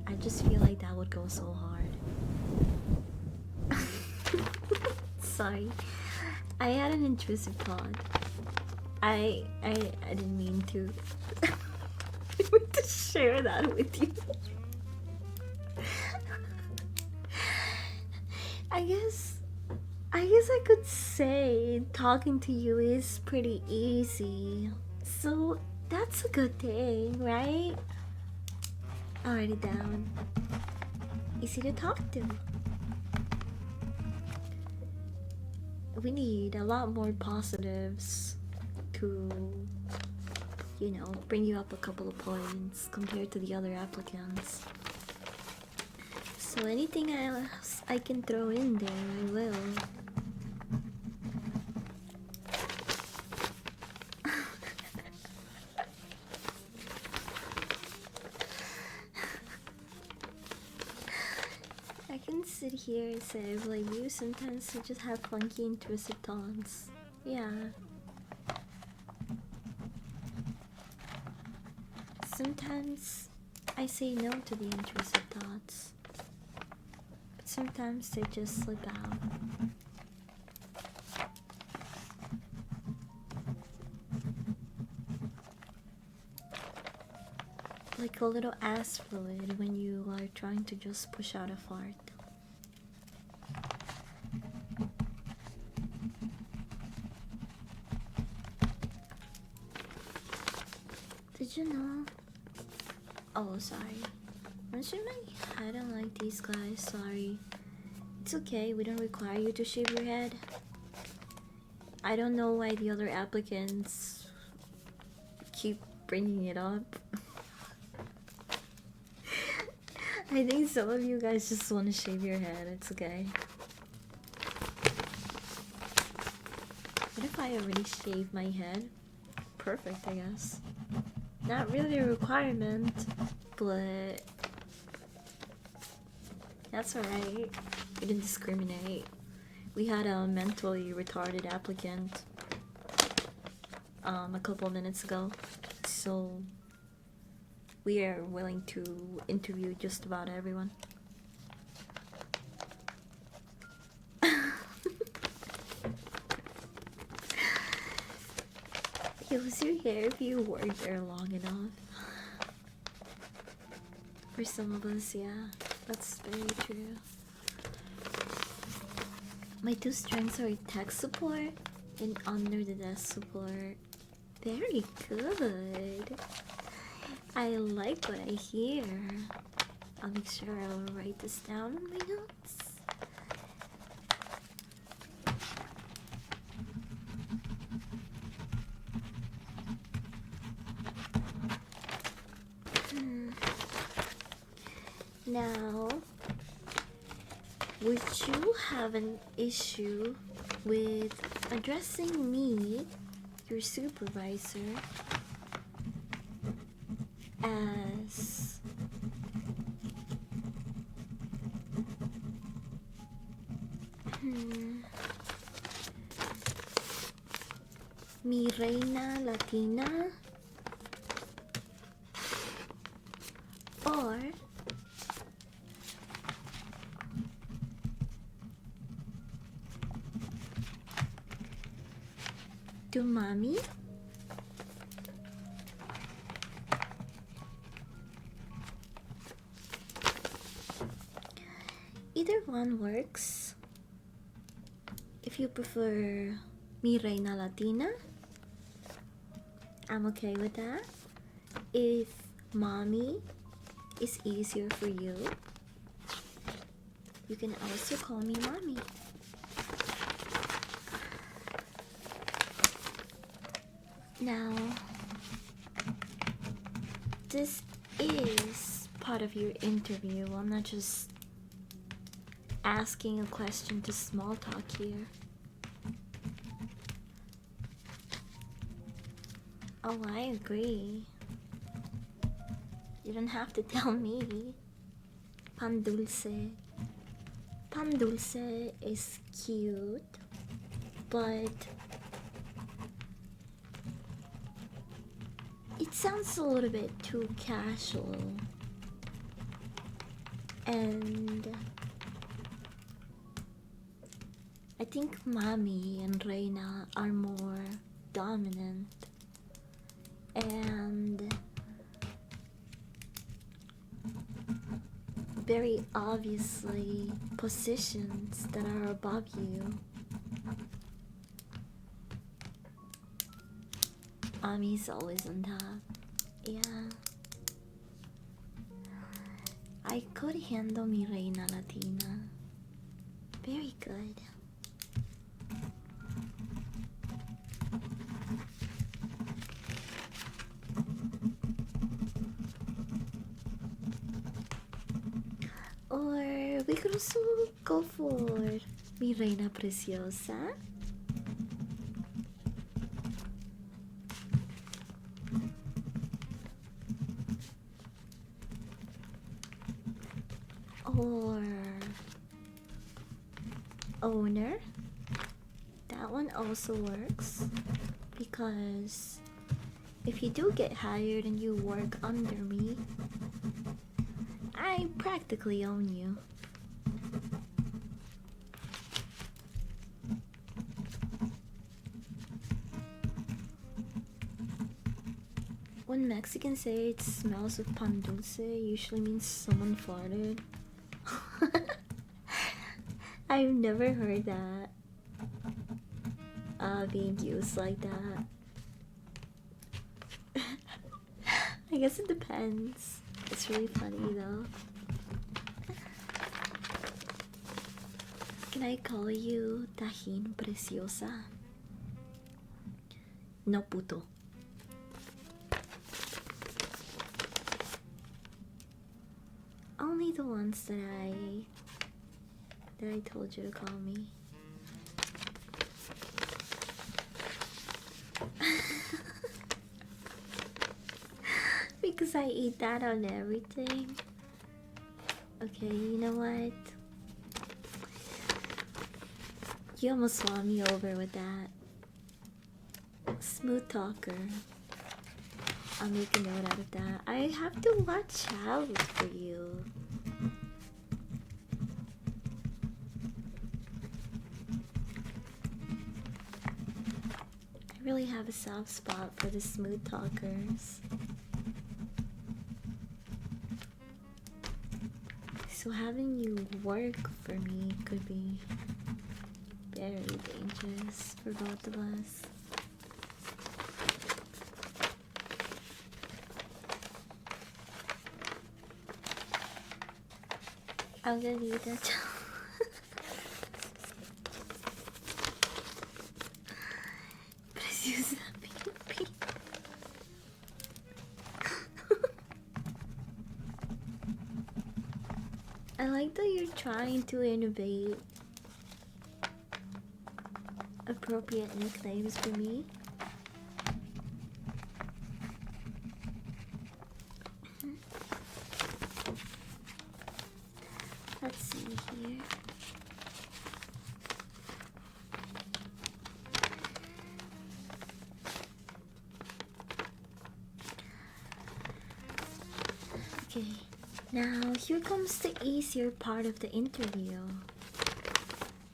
I just feel like that would go so hard. Sorry, I had an intrusive thought. I didn't mean to. I meant to share that with you. I guess I could say talking to you is pretty easy. So that's a good thing, right? I'll write it down. Easy to talk to. We need a lot more positives to, you know, bring you up a couple of points compared to the other applicants. So anything else I can throw in there, I will. here say, like, you sometimes you just have funky intrusive thoughts. Yeah. Sometimes I say no to the intrusive thoughts. But sometimes they just slip out. Like a little ass fluid when you are trying to just push out a fart. Did you know? Oh, sorry. I'm shaking my head. I don't like these guys. Sorry. It's okay. We don't require you to shave your head. I don't know why the other applicants keep bringing it up. I think some of you guys just want to shave your head. It's okay. What if I already shaved my head? Perfect, I guess. Not really a requirement, but that's alright. We didn't discriminate. We had a mentally retarded applicant a couple minutes ago, so we are willing to interview just about everyone. You lose your hair if you work there long enough. For some of us, yeah, that's very true. My two strengths are tech support and under the desk support. Very good. I like what I hear. I'll make sure I'll write this down in my notes. Now, would you have an issue with addressing me, your supervisor, as mi reina latina, or tu mami? Either one works. If you prefer mi reina latina, I'm okay with that. If mommy is easier for you, you can also call me mommy. Now, this is part of your interview. I'm not just asking a question to small talk here. Oh, I agree. You don't have to tell me. Pan dulce. Pan dulce is cute, but it sounds a little bit too casual. And I think Mami and Reina are more dominant and very obviously positions that are above you. Mami's always on top. Yeah. I could handle mi reina latina. Very good. Or we could also go for mi reina preciosa. Or that one also works because if you do get hired and you work under me, I practically own you. When Mexicans say it smells of pan dulce, it usually means someone farted. I've never heard that being used like that. I guess it depends. It's really funny though. Can I call you Tajín Preciosa? No puto. Only the ones that I told you to call me. Because I eat that on everything. Okay, you know what? You almost won me over with that. Smooth talker. I'll make a note out of that. I have to watch out for you. I really have a soft spot for the smooth talkers. So having you work for me could be very dangerous for both of us. I'm gonna need that. Preciosa baby. I like that you're trying to innovate appropriate nicknames for me. Let's see here. Okay, now here comes the easier part of the interview,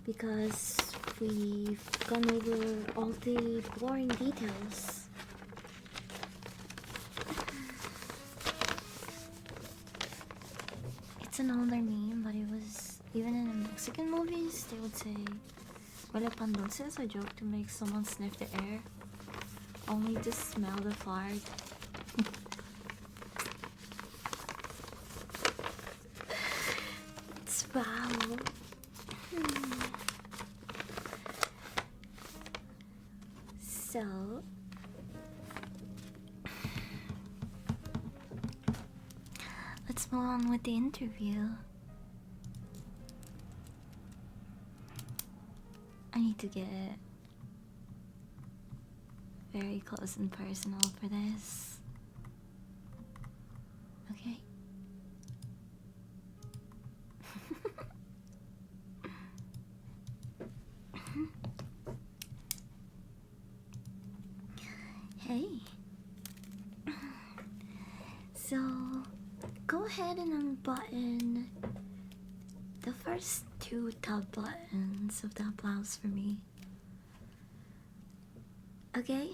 because we've gone over all the boring details. It's an older name, but it was, even in the Mexican movies, they would say huele pan dulce as a joke to make someone sniff the air, only to smell the fart. It's wow. So let's move on with the interview. I need to get very close and personal for this. Okay? Hey. So, go ahead and unbutton the first two top buttons of that blouse for me. Okay?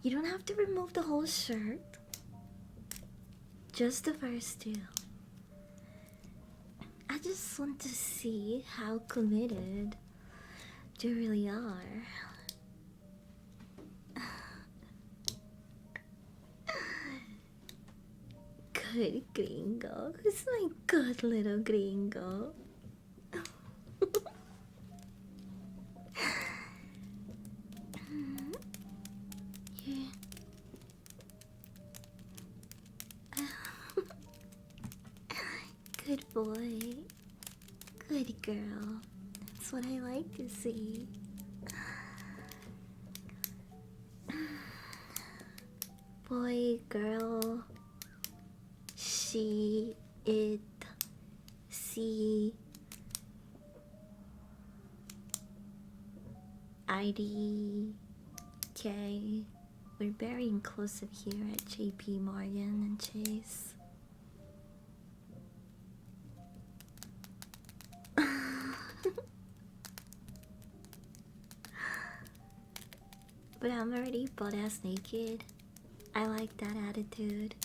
You don't have to remove the whole shirt. Just the first two. I just want to see how committed you really are. Good gringo. Who's my good little gringo? Yeah. Good boy. Good girl. That's what I like to see. Boy, girl, she, it, see. IDK. We're very inclusive here at JP Morgan and Chase. But I'm already butt ass naked. I like that attitude.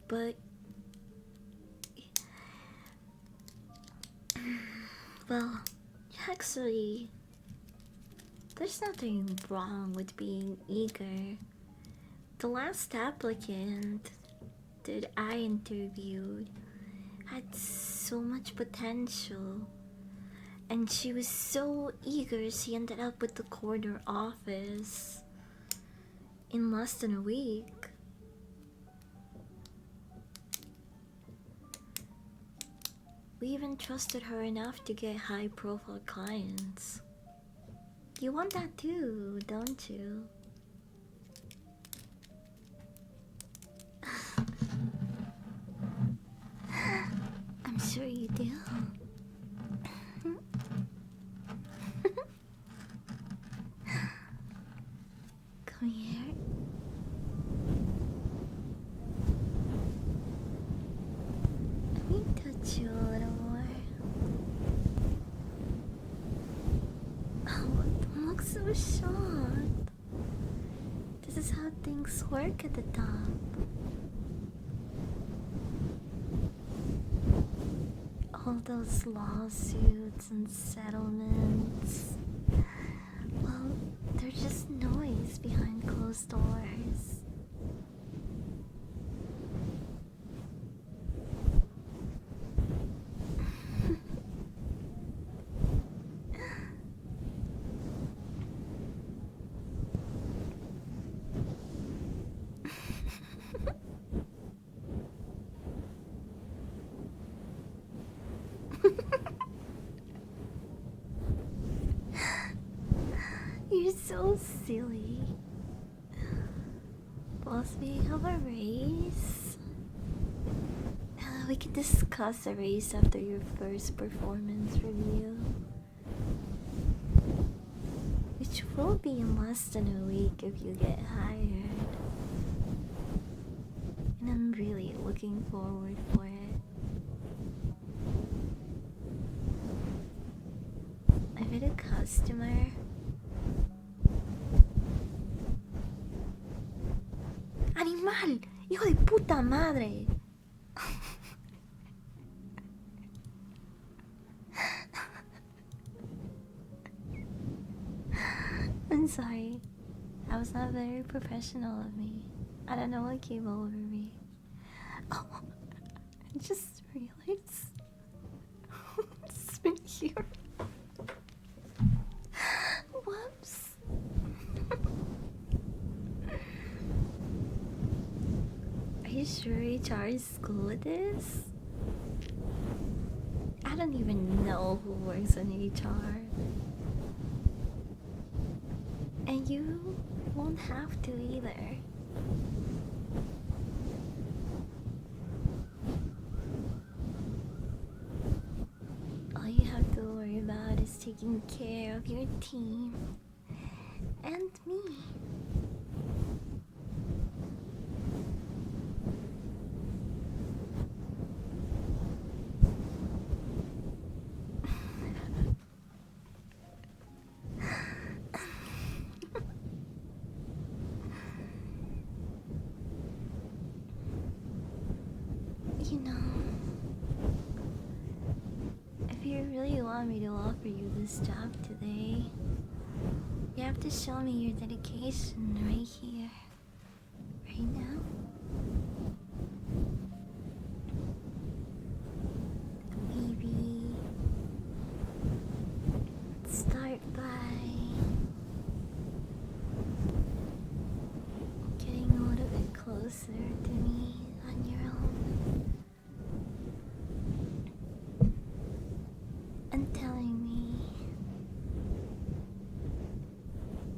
But well, actually, there's nothing wrong with being eager. The last applicant that I interviewed had so much potential, and she was so eager she ended up with the corner office in less than a week. We even trusted her enough to get high profile clients. You want that too, don't you? I'm sure you do. Come here. Let me touch you a little more. Oh, don't look so shocked. This is how things work at the top. All those lawsuits and settlements, well, they're just noise behind closed doors. You're so silly. Boss, we have a race? We can discuss a race after your first performance review, which will be in less than a week if you get hired. And I'm really looking forward for it. I've been a customer. ¡Animal! ¡Hijo de puta madre! I'm sorry. That was not very professional of me. I don't know what came over me. Oh, I just realized it's been here. Whoops. Are you sure HR is cool with this? I don't even know who works in HR. And you won't have to either. All you have to worry about is taking care of your team and me. You know, if you really want me to offer you this job today, you have to show me your dedication right here, right now. Maybe start by getting a little bit closer to me on your own. And telling me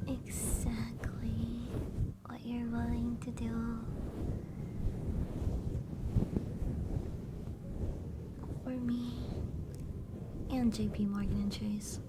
exactly what you're willing to do for me and JP Morgan and Chase.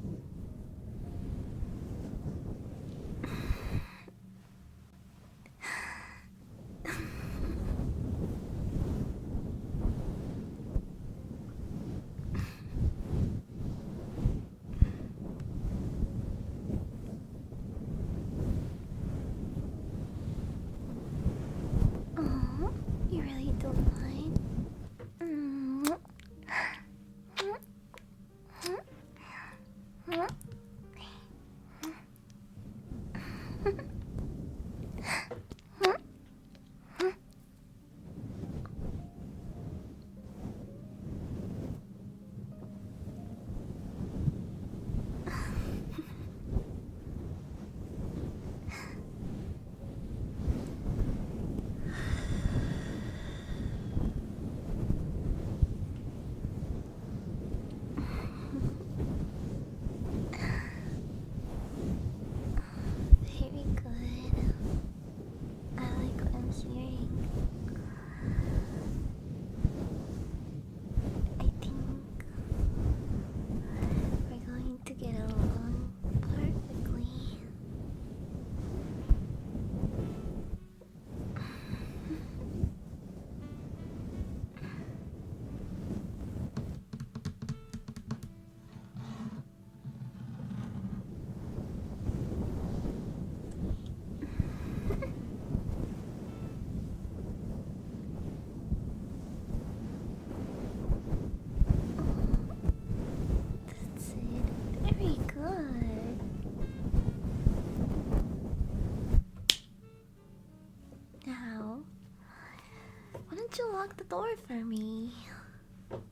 don't you lock the door for me?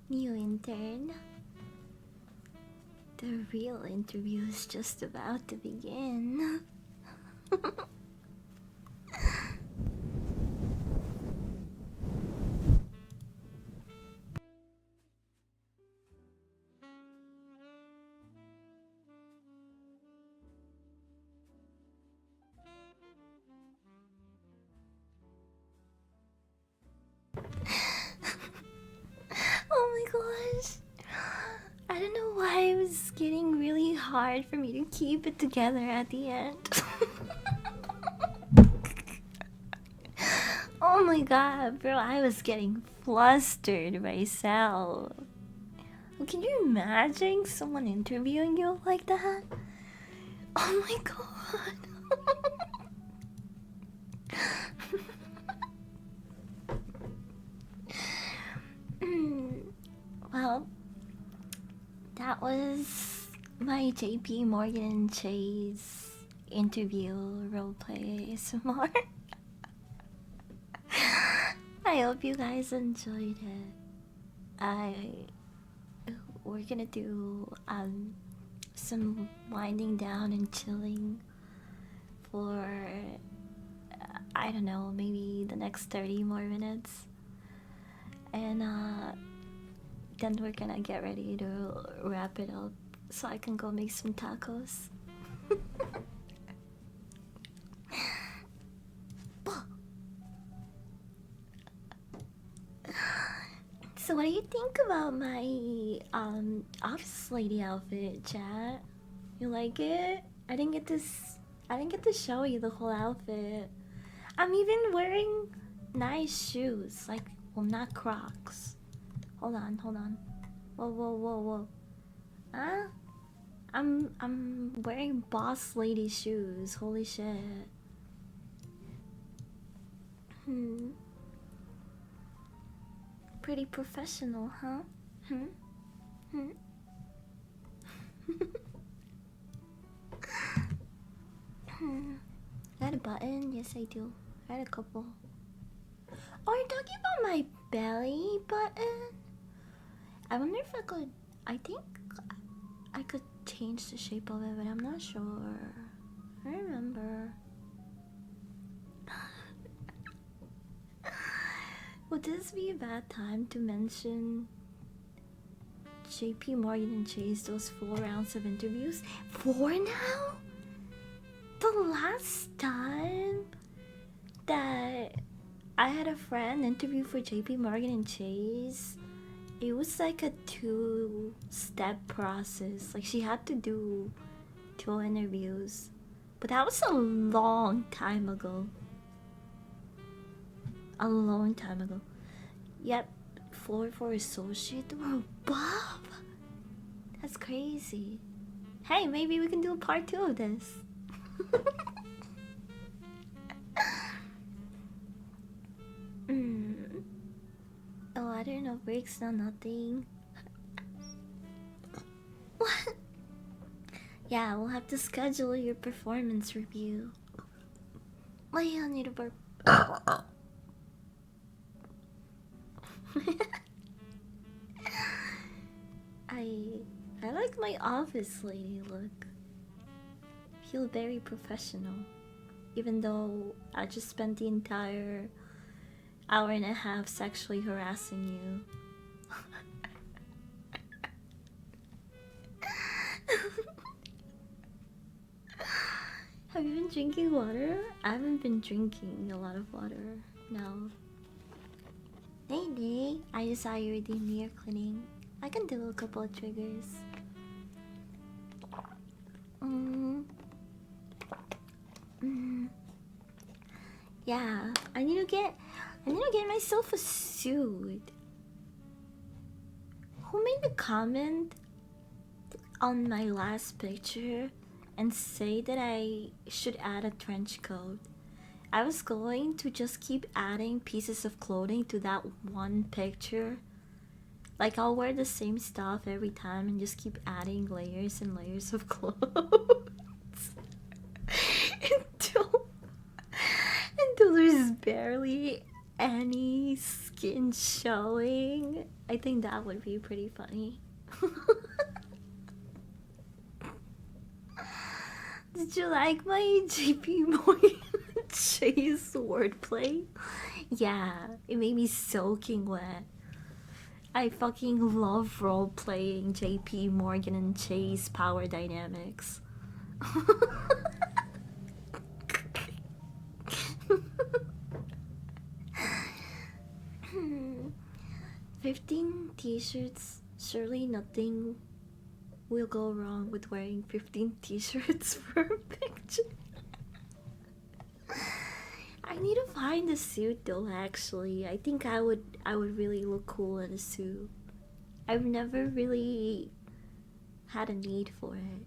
New intern. The real interview is just about to begin. Oh my gosh. I don't know why it was getting really hard for me to keep it together at the end. Oh my god, bro, I was getting flustered myself. Can you imagine someone interviewing you like that? Oh my god. Well, that was my JP Morgan Chase interview roleplay ASMR. I hope you guys enjoyed it. We're gonna do some winding down and chilling for I don't know, maybe the next 30 more minutes. And then we're gonna get ready to wrap it up so I can go make some tacos. So what do you think about my office lady outfit, chat? You like it? I didn't get to show you the whole outfit. I'm even wearing nice shoes, like, well, not Crocs. Hold on. Whoa. Huh? I'm wearing boss lady shoes. Holy shit. Pretty professional, huh? Got a button? Yes, I do. I had a couple. Oh, you're talking about my belly button? I wonder if I could. I think I could change the shape of it, but I'm not sure. I remember. Would this be a bad time to mention JP Morgan and Chase, those 4 rounds of interviews? 4 now? The last time that I had a friend interview for JP Morgan and Chase, it was like a 2-step process. Like, she had to do 2 interviews. But that was a long time ago. A long time ago. Yep, 4 for associate or above. That's crazy. Hey, maybe we can do a part 2 of this. Oh, I don't know, breaks, no nothing. What? Yeah, we'll have to schedule your performance review. Wait, I need a burp. I like my office lady look. Feel very professional, even though I just spent the entire hour and a half sexually harassing you. Have you been drinking water? I haven't been drinking a lot of water. No. Hey, I just saw you redeem ear cleaning. I can do a couple of triggers. Yeah, I need to get myself a suit. Who made a comment on my last picture and say that I should add a trench coat? I was going to just keep adding pieces of clothing to that one picture. Like, I'll wear the same stuff every time and just keep adding layers and layers of clothes until there's barely any skin skin showing. I think that would be pretty funny. Did you like my JP Morgan Chase wordplay? Yeah, it made me soaking wet. I fucking love role playing JP Morgan and Chase power dynamics. 15 t-shirts. Surely nothing will go wrong with wearing 15 t-shirts for a picture. I need to find a suit though, actually. I think I would really look cool in a suit. I've never really had a need for it.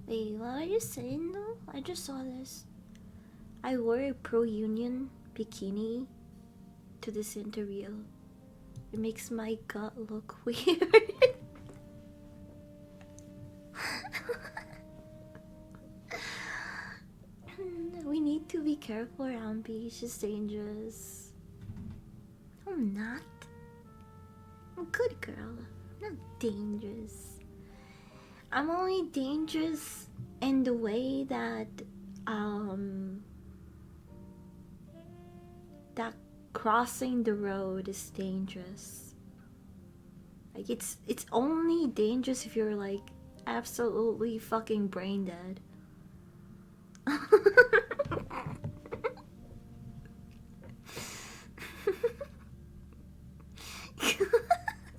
Wait, what are you saying though? I just saw this. I wore a pro-union bikini to this interview. It makes my gut look weird. We need to be careful around B. She's dangerous. I'm not. I'm a good girl. I'm not dangerous. I'm only dangerous in the way that that crossing the road is dangerous. Like it's only dangerous if you're like absolutely fucking brain dead.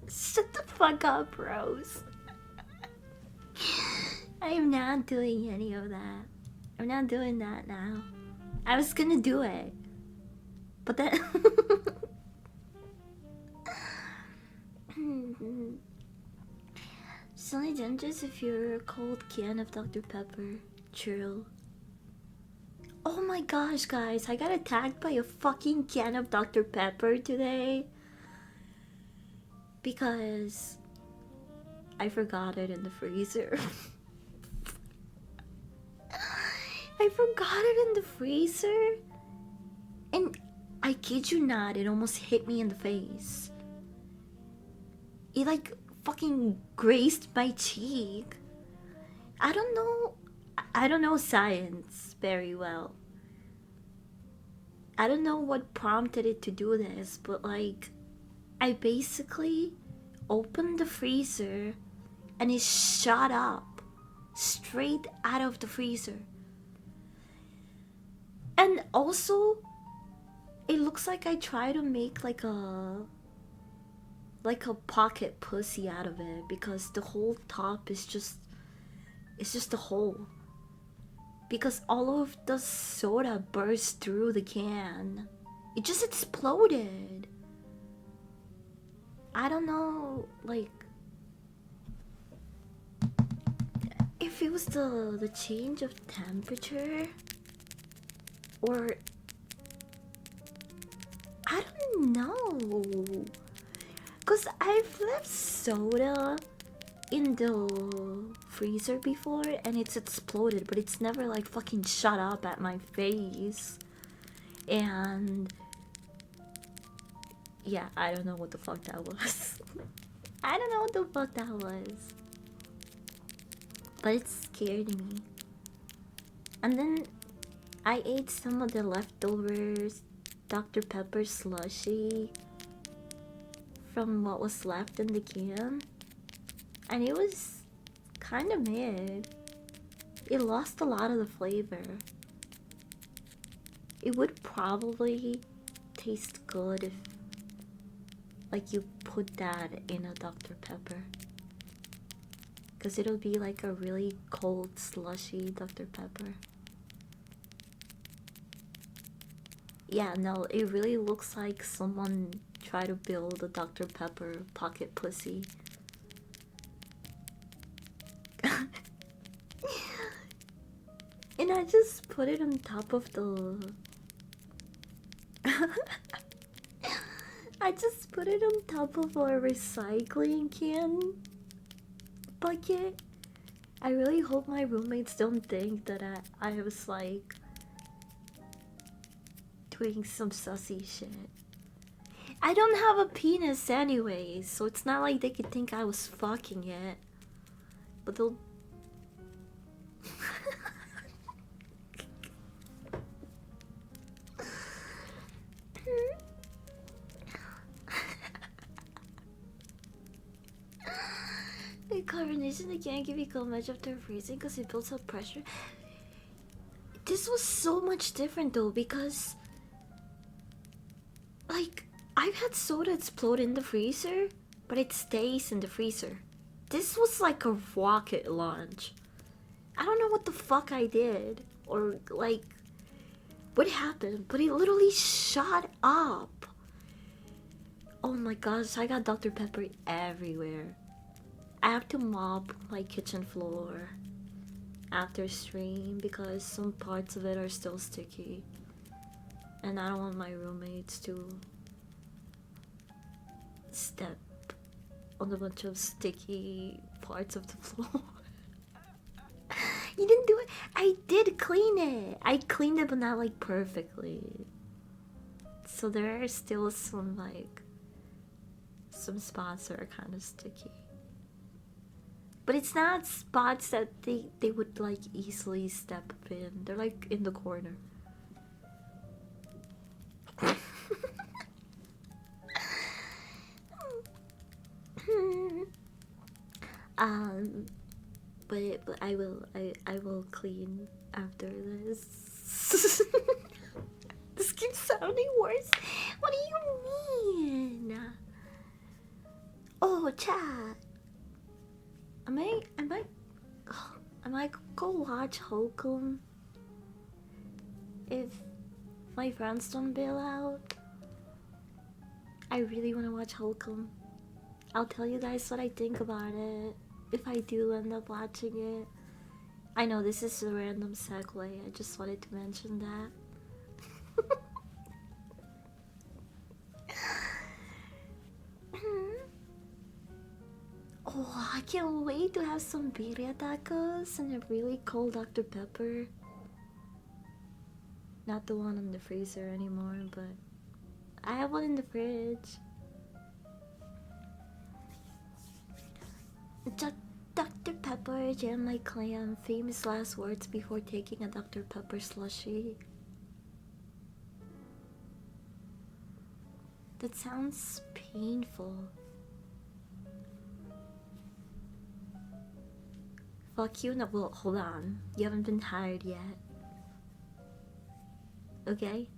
Shut the fuck up, Rose. I am not doing any of that. I'm not doing that now. I was gonna do it, but then it's only dangerous if you're a cold can of Dr. Pepper. True. Oh my gosh, guys, I got attacked by a fucking can of Dr. Pepper today because I forgot it in the freezer. I forgot it in the freezer, and I kid you not, it almost hit me in the face. It like fucking grazed my cheek. I don't know science very well. I don't know what prompted it to do this, but like I basically opened the freezer and it shot up straight out of the freezer. And also, it looks like I try to make like a pocket pussy out of it because the whole top is just a hole. Because all of the soda burst through the can. It just exploded. I don't know, like, if it was the change of temperature, or I don't know. Cause I've left soda in the freezer before and it's exploded, but it's never like fucking shot up at my face. And yeah, I don't know what the fuck that was. I don't know what the fuck that was, but it scared me. And then I ate some of the leftovers Dr. Pepper slushy from what was left in the can, and it was kind of mid. It lost a lot of the flavor. It would probably taste good if like you put that in a Dr. Pepper, because it'll be like a really cold slushy Dr. Pepper. Yeah, no, it really looks like someone tried to build a Dr. Pepper pocket pussy. And I just put it on top of the... I just put it on top of a recycling can bucket. I really hope my roommates don't think that I was like doing some sussy shit. I don't have a penis anyway, so it's not like they could think I was fucking it. But they'll... The carbonation they can't give you cold much after freezing because it builds up pressure. This was so much different though, because like I've had soda explode in the freezer, but it stays in the freezer. This was like a rocket launch. I don't know what the fuck I did or like what happened, but it literally shot up. Oh my gosh, I got Dr. Pepper everywhere. I have to mop my kitchen floor after stream because some parts of it are still sticky. And I don't want my roommates to step on a bunch of sticky parts of the floor. You didn't do it. I did clean it. I cleaned it, but not like perfectly. So there are still some like some spots that are kind of sticky. But it's not spots that they would like easily step in. They're like in the corner. But I will clean after this. This keeps sounding worse. What do you mean? Oh, chat. I might go watch Holcomb if my friends don't bail out. I really want to watch Holcomb. I'll tell you guys what I think about it if I do end up watching it. I know this is a random segue, I just wanted to mention that. Oh, I can't wait to have some birria tacos and a really cold Dr. Pepper. Not the one in the freezer anymore, but I have one in the fridge. Dr. Pepper, jam like clam, famous last words before taking a Dr. Pepper slushie. That sounds painful. Fuck you, no, well, hold on. You haven't been hired yet. Okay?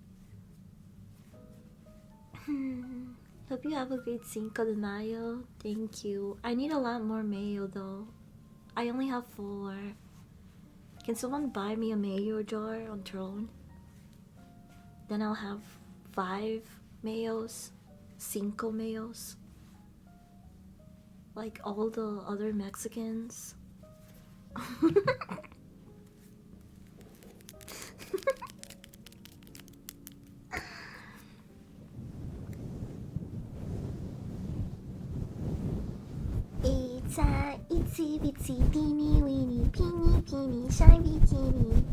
Hope you have a great Cinco de Mayo. Thank you. I need a lot more mayo though. I only have 4. Can someone buy me a mayo jar on Throne? Then I'll have 5 mayos. 5 mayos. Like all the other Mexicans. It's a itsy bitsy teeny weeny peeny shy bikini,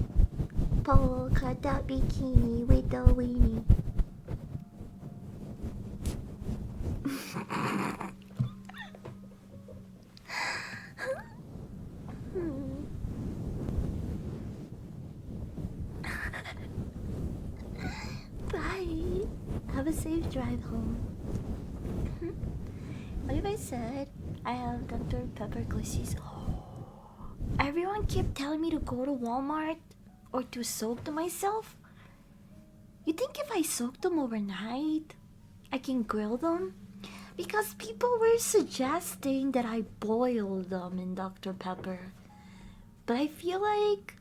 polka dot bikini with a weenie. Bye. Have a safe drive home. What if I said I have Dr. Pepper Glissies? Everyone kept telling me to go to Walmart or to soak them myself. You think if I soak them overnight, I can grill them? Because people were suggesting that I boil them in Dr. Pepper. But I feel like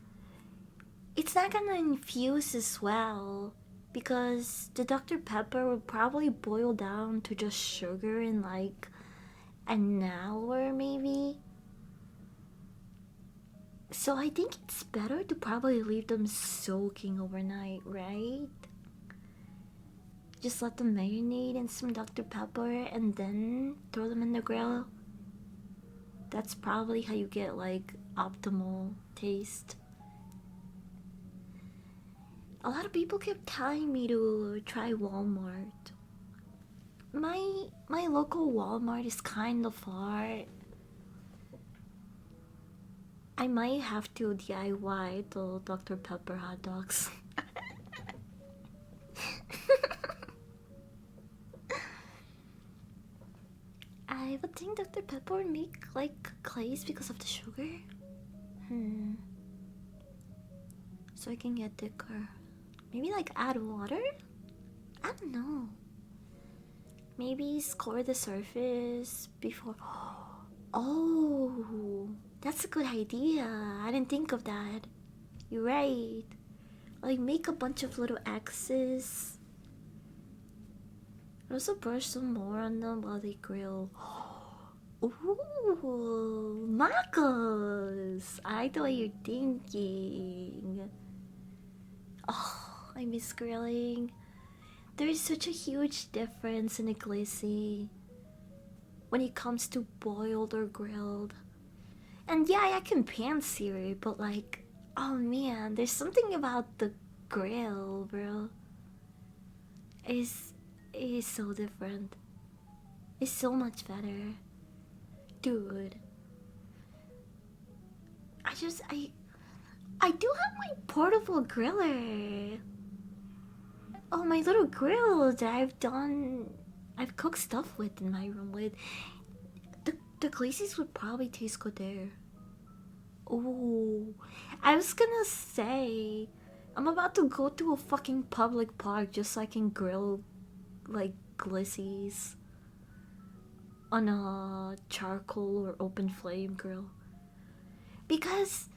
it's not gonna infuse as well. Because the Dr. Pepper will probably boil down to just sugar in like an hour maybe. So I think it's better to probably leave them soaking overnight, right? Just let them marinate in some Dr. Pepper and then throw them in the grill. That's probably how you get like optimal taste. A lot of people kept telling me to try Walmart. My local Walmart is kind of far. I might have to DIY the Dr. Pepper hot dogs. I would think Dr. Pepper would make like glaze because of the sugar. So I can get thicker. Maybe like add water? I don't know. Maybe score the surface before. Oh, that's a good idea. I didn't think of that. You're right. Like make a bunch of little X's. Also brush some more on them while they grill. Ooh, Marcos! I like the way you're thinking. Oh, I miss grilling. There is such a huge difference in a glizzy when it comes to boiled or grilled. And yeah, I can pan sear it, but like, oh man, there's something about the grill, bro. It is so different. It's so much better. Dude. I do have my portable griller. Oh, my little grill that I've cooked stuff with in my room with. The glazies would probably taste good there. Oh, I was gonna say, I'm about to go to a fucking public park just so I can grill, like, glizzies on a charcoal or open flame grill. Because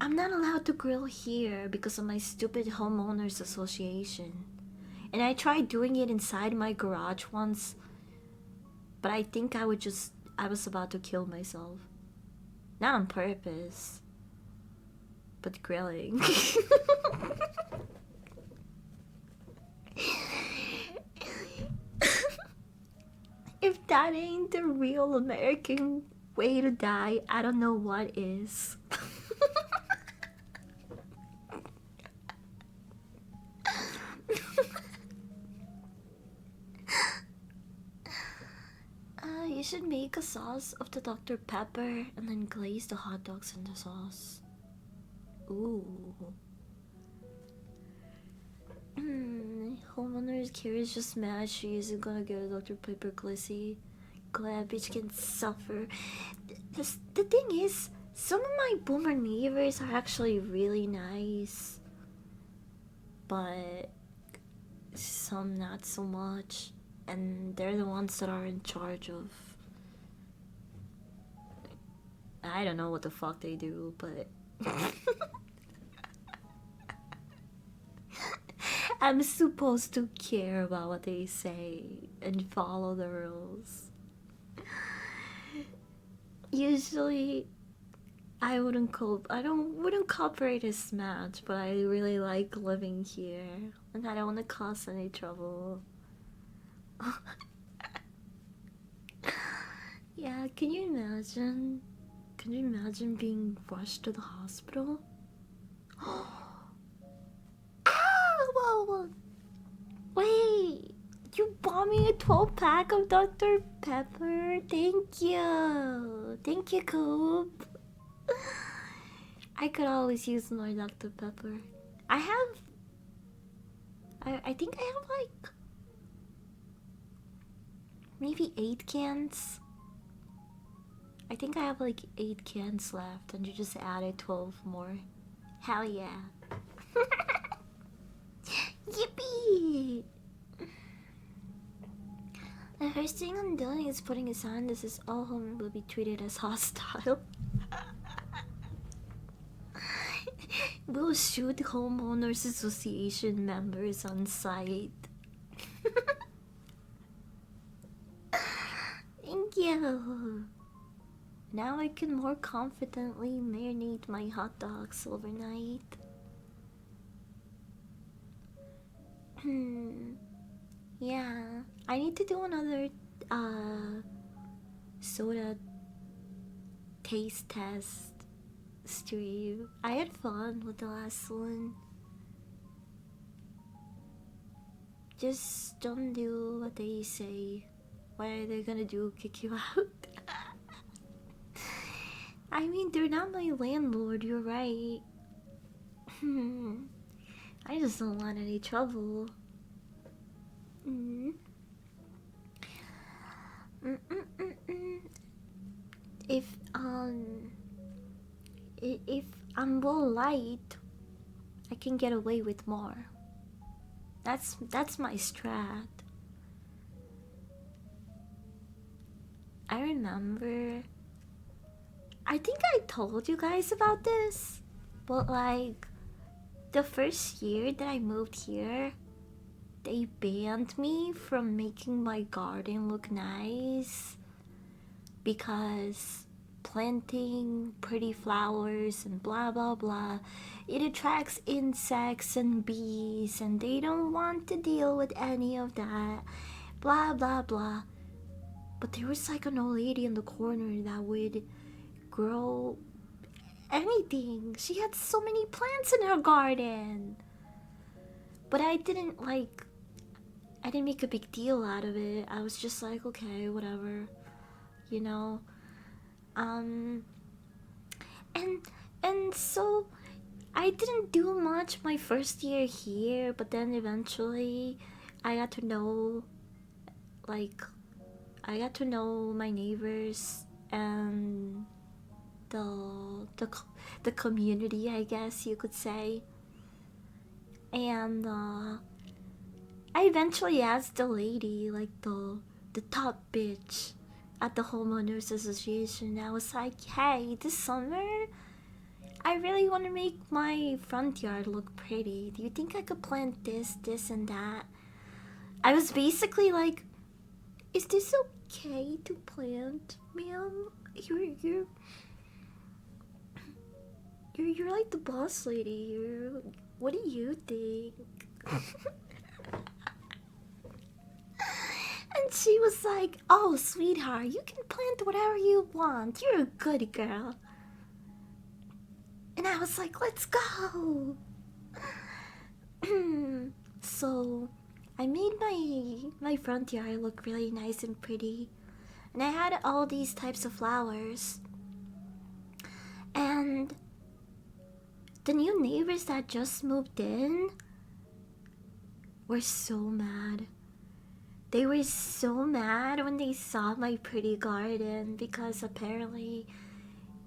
I'm not allowed to grill here because of my stupid homeowners association. And I tried doing it inside my garage once, but I think I was about to kill myself. Not on purpose, but grilling. If that ain't the real American way to die, I don't know what is. You should make a sauce of the Dr. Pepper and then glaze the hot dogs in the sauce. Ooh. Homeowner's curious, just mad she isn't gonna get a Dr. Pepper glizzy. Glad bitch can suffer. The thing is, some of my boomer neighbors are actually really nice, but some not so much, and they're the ones that are in charge of. I don't know what the fuck they do, but I'm supposed to care about what they say and follow the rules. Usually, I wouldn't cooperate as much, but I really like living here, and I don't want to cause any trouble. Yeah, can you imagine? Can you imagine being rushed to the hospital? Ah, whoa. Wait, you bought me a 12-pack of Dr. Pepper? Thank you, Coop. I could always use more Dr. Pepper. I think I have like maybe 8 cans. I think I have like 8 cans left, and you just added 12 more. Hell yeah. Yippee! The first thing I'm doing is putting a sign that says all home will be treated as hostile. We'll shoot homeowners association members on site. Thank you. Now I can more confidently marinate my hot dogs overnight. Yeah, I need to do another soda taste test stream. I had fun with the last one. just don't do what they say. What are they gonna do? Kick you out? I mean, they're not my landlord, you're right. I just don't want any trouble. Mm. If if I'm well light, I can get away with more. That's my strat. I remember, I think I told you guys about this, but like the first year that I moved here, they banned me from making my garden look nice because planting pretty flowers and blah blah blah, it attracts insects and bees and they don't want to deal with any of that, blah blah blah. But there was like an old lady in the corner that would grow anything. She had so many plants in her garden. But I didn't make a big deal out of it. I was just like, okay, whatever, you know. And so I didn't do much my first year here, but then eventually I got to know, my neighbors and the community, I guess you could say. And I eventually asked the lady, like the top bitch at the homeowners association. I was like, hey, this summer I really want to make my front yard look pretty. Do you think I could plant this and that? I was basically like, is this okay to plant, ma'am? You're like the boss lady here. What do you think? And she was like, oh, sweetheart, you can plant whatever you want. You're a good girl. And I was like, let's go. So I made my front yard look really nice and pretty. And I had all these types of flowers. And the new neighbors that just moved in were so mad. They were so mad when they saw my pretty garden because apparently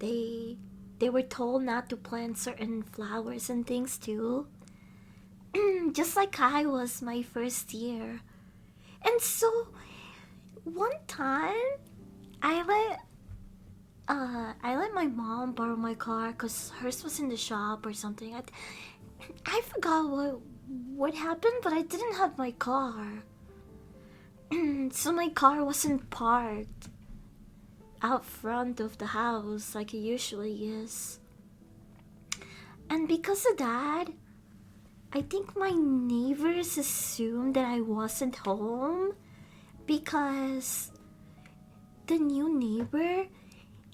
they were told not to plant certain flowers and things too. Just like I was my first year. And so one time I let my mom borrow my car because hers was in the shop or something. I forgot what happened, but I didn't have my car. So my car wasn't parked out front of the house like it usually is. And because of that, I think my neighbors assumed that I wasn't home because the new neighbor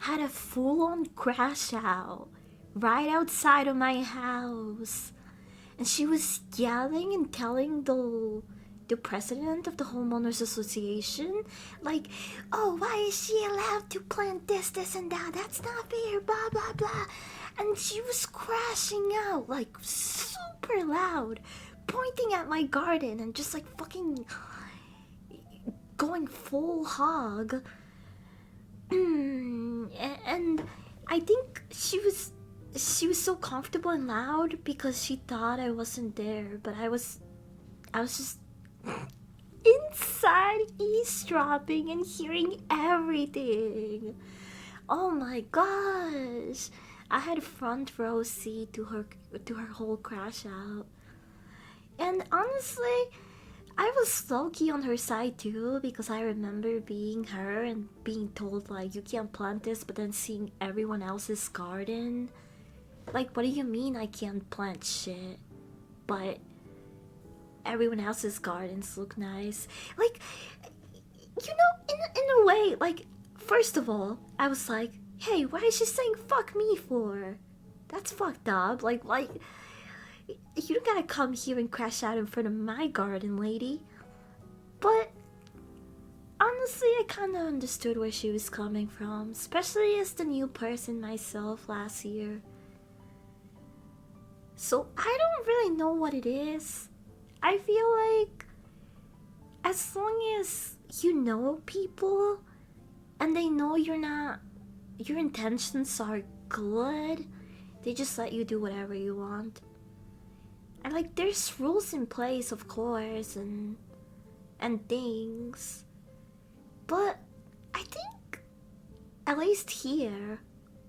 had a full-on crash out right outside of my house. And she was yelling and telling the president of the homeowners association, like, oh, why is she allowed to plant this and that? That's not fair, blah blah blah. And she was crashing out like super loud, pointing at my garden and just like fucking going full hog. And I think she was so comfortable and loud because she thought I wasn't there, but I was just inside eavesdropping and hearing everything. Oh my gosh, I had a front row seat to her whole crash out. And honestly, I was low-key on her side too because I remember being her and being told like, you can't plant this, but then seeing everyone else's garden. Like, what do you mean I can't plant shit? But everyone else's gardens look nice. Like, you know, in a way, like, first of all, I was like, hey, why is she saying fuck me for? That's fucked up. Like, you don't gotta come here and crash out in front of my garden, lady. But honestly, I kind of understood where she was coming from, especially as the new person myself last year. So I don't really know what it is. I feel like as long as you know people and they know your intentions are good, they just let you do whatever you want. And like there's rules in place, of course, and things. But I think at least here,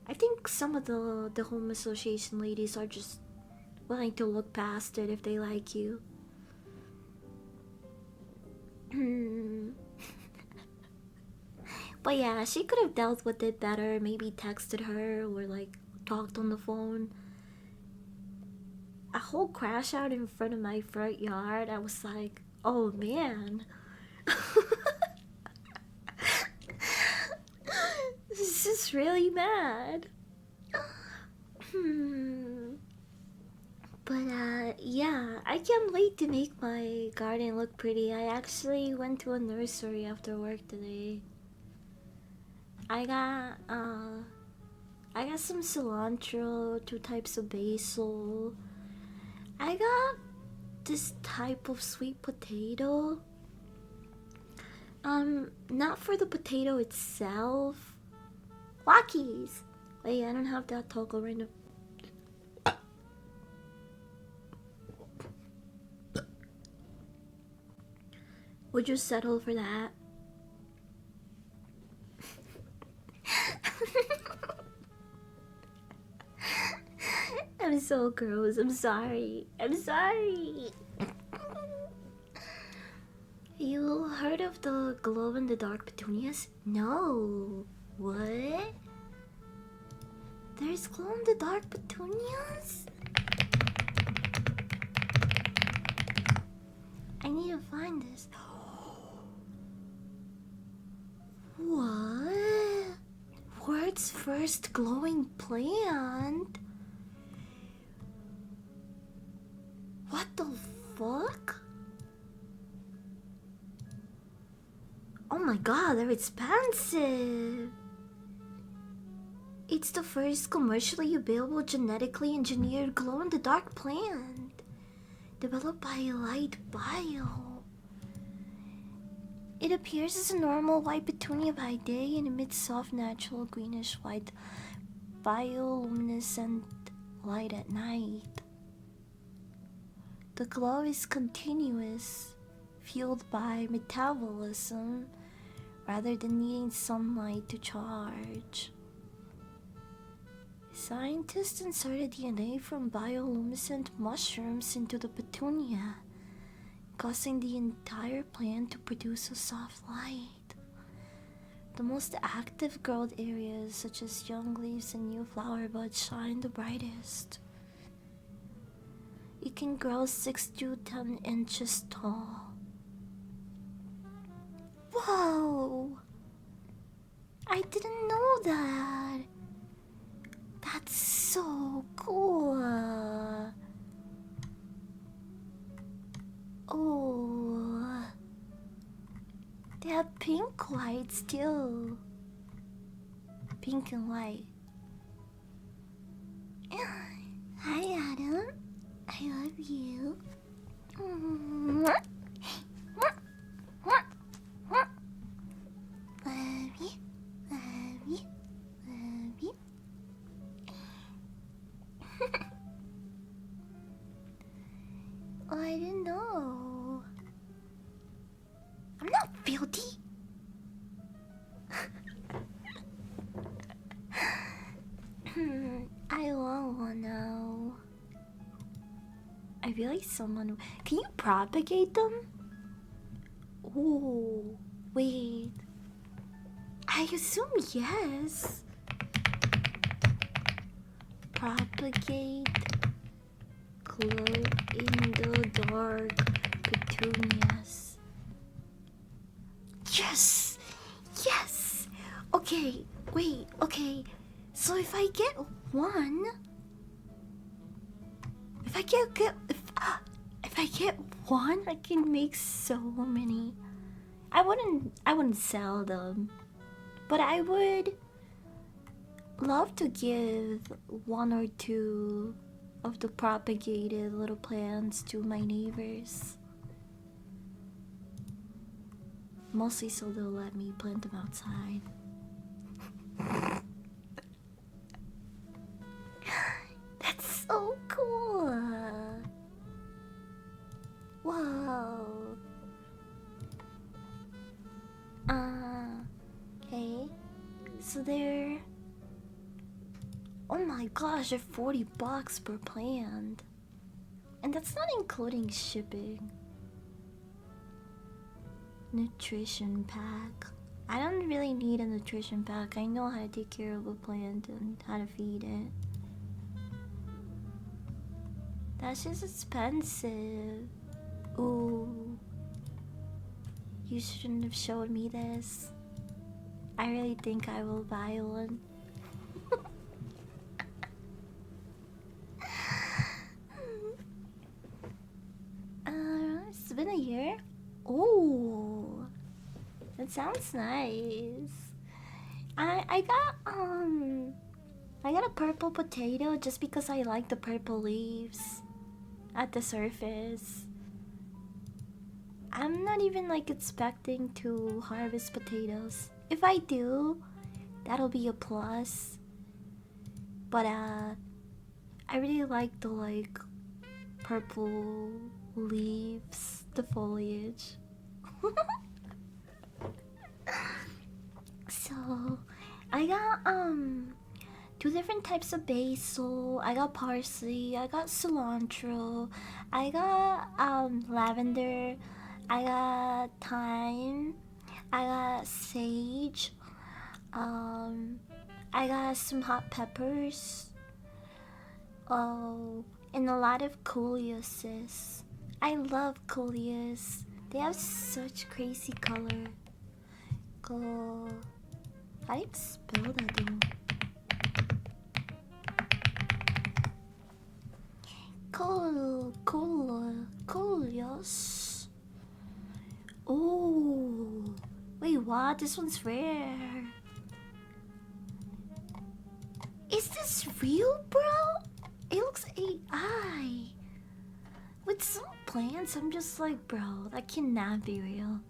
I think some of the home association ladies are just willing to look past it if they like you. But yeah, she could have dealt with it better, maybe texted her or like talked on the phone. A whole crash out in front of my front yard, I was like, oh man. This is really mad. But yeah, I can't wait to make my garden look pretty. I actually went to a nursery after work today. I got some cilantro, 2 types of basil. I got this type of sweet potato. Not for the potato itself. Lockies! Wait, I don't have that toggle right now. Would you settle for that? I'm so gross. I'm sorry. You heard of the glow-in-the-dark petunias? No. What? There's glow-in-the-dark petunias? I need to find this. What? World's first glowing plant? What the fuck? Oh my god, they're expensive. It's the first commercially available genetically engineered glow-in-the-dark plant, developed by Light Bio. It appears as a normal white petunia by day and emits soft, natural greenish-white bioluminescent light at night. The glow is continuous, fueled by metabolism rather than needing sunlight to charge. Scientists inserted DNA from bioluminescent mushrooms into the petunia, causing the entire plant to produce a soft light. The most active growth areas, such as young leaves and new flower buds, shine the brightest. It can grow 6 to 10 inches tall. Whoa! I didn't know that. That's so cool. Oh, they have pink lights too. Pink and white. Hi, Adam. I love you. Love you, love you, love you. I didn't know. I'm not filthy. I want one now. I feel like someone... Can you propagate them? Oh, wait. I assume yes. Propagate glow-in-the-dark petunias. Yes! Yes! Okay, wait, okay. So if I get one... If I get one, I can make so many. I wouldn't sell them, but I would love to give one or two of the propagated little plants to my neighbors. Mostly so they'll let me plant them outside. That's so cool. Whoa. Okay. So they're... Oh my gosh, they're $40 per plant. And that's not including shipping. Nutrition pack. I don't really need a nutrition pack. I know how to take care of a plant and how to feed it. That's just expensive. Ooh. You shouldn't have showed me this. I really think I will buy one. It's been a year. Oh, that sounds nice. I got a purple potato just because I like the purple leaves at the surface. I'm not even like expecting to harvest potatoes. If I do, that'll be a plus. But I really like the like purple leaves, the foliage. So I got two different types of basil. I got parsley, I got cilantro, I got lavender, I got thyme, I got sage, I got some hot peppers, oh, and a lot of coleuses. I love coleus. They have such crazy color. How do you spell that thing? Coleus. Oh, wait, what? This one's rare. Is this real, bro? It looks AI. With some plants, I'm just like, bro, that cannot be real.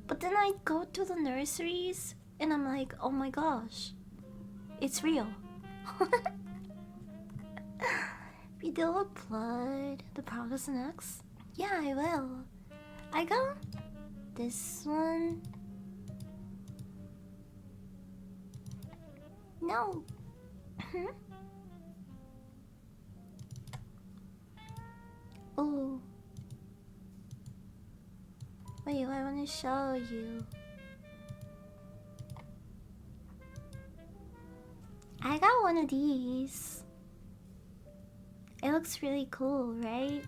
But then I go to the nurseries and I'm like, oh my gosh, it's real. Video upload the progress next? Yeah, I will. I got this one. No. Oh. Wait, I want to show you. I got one of these. It looks really cool, right?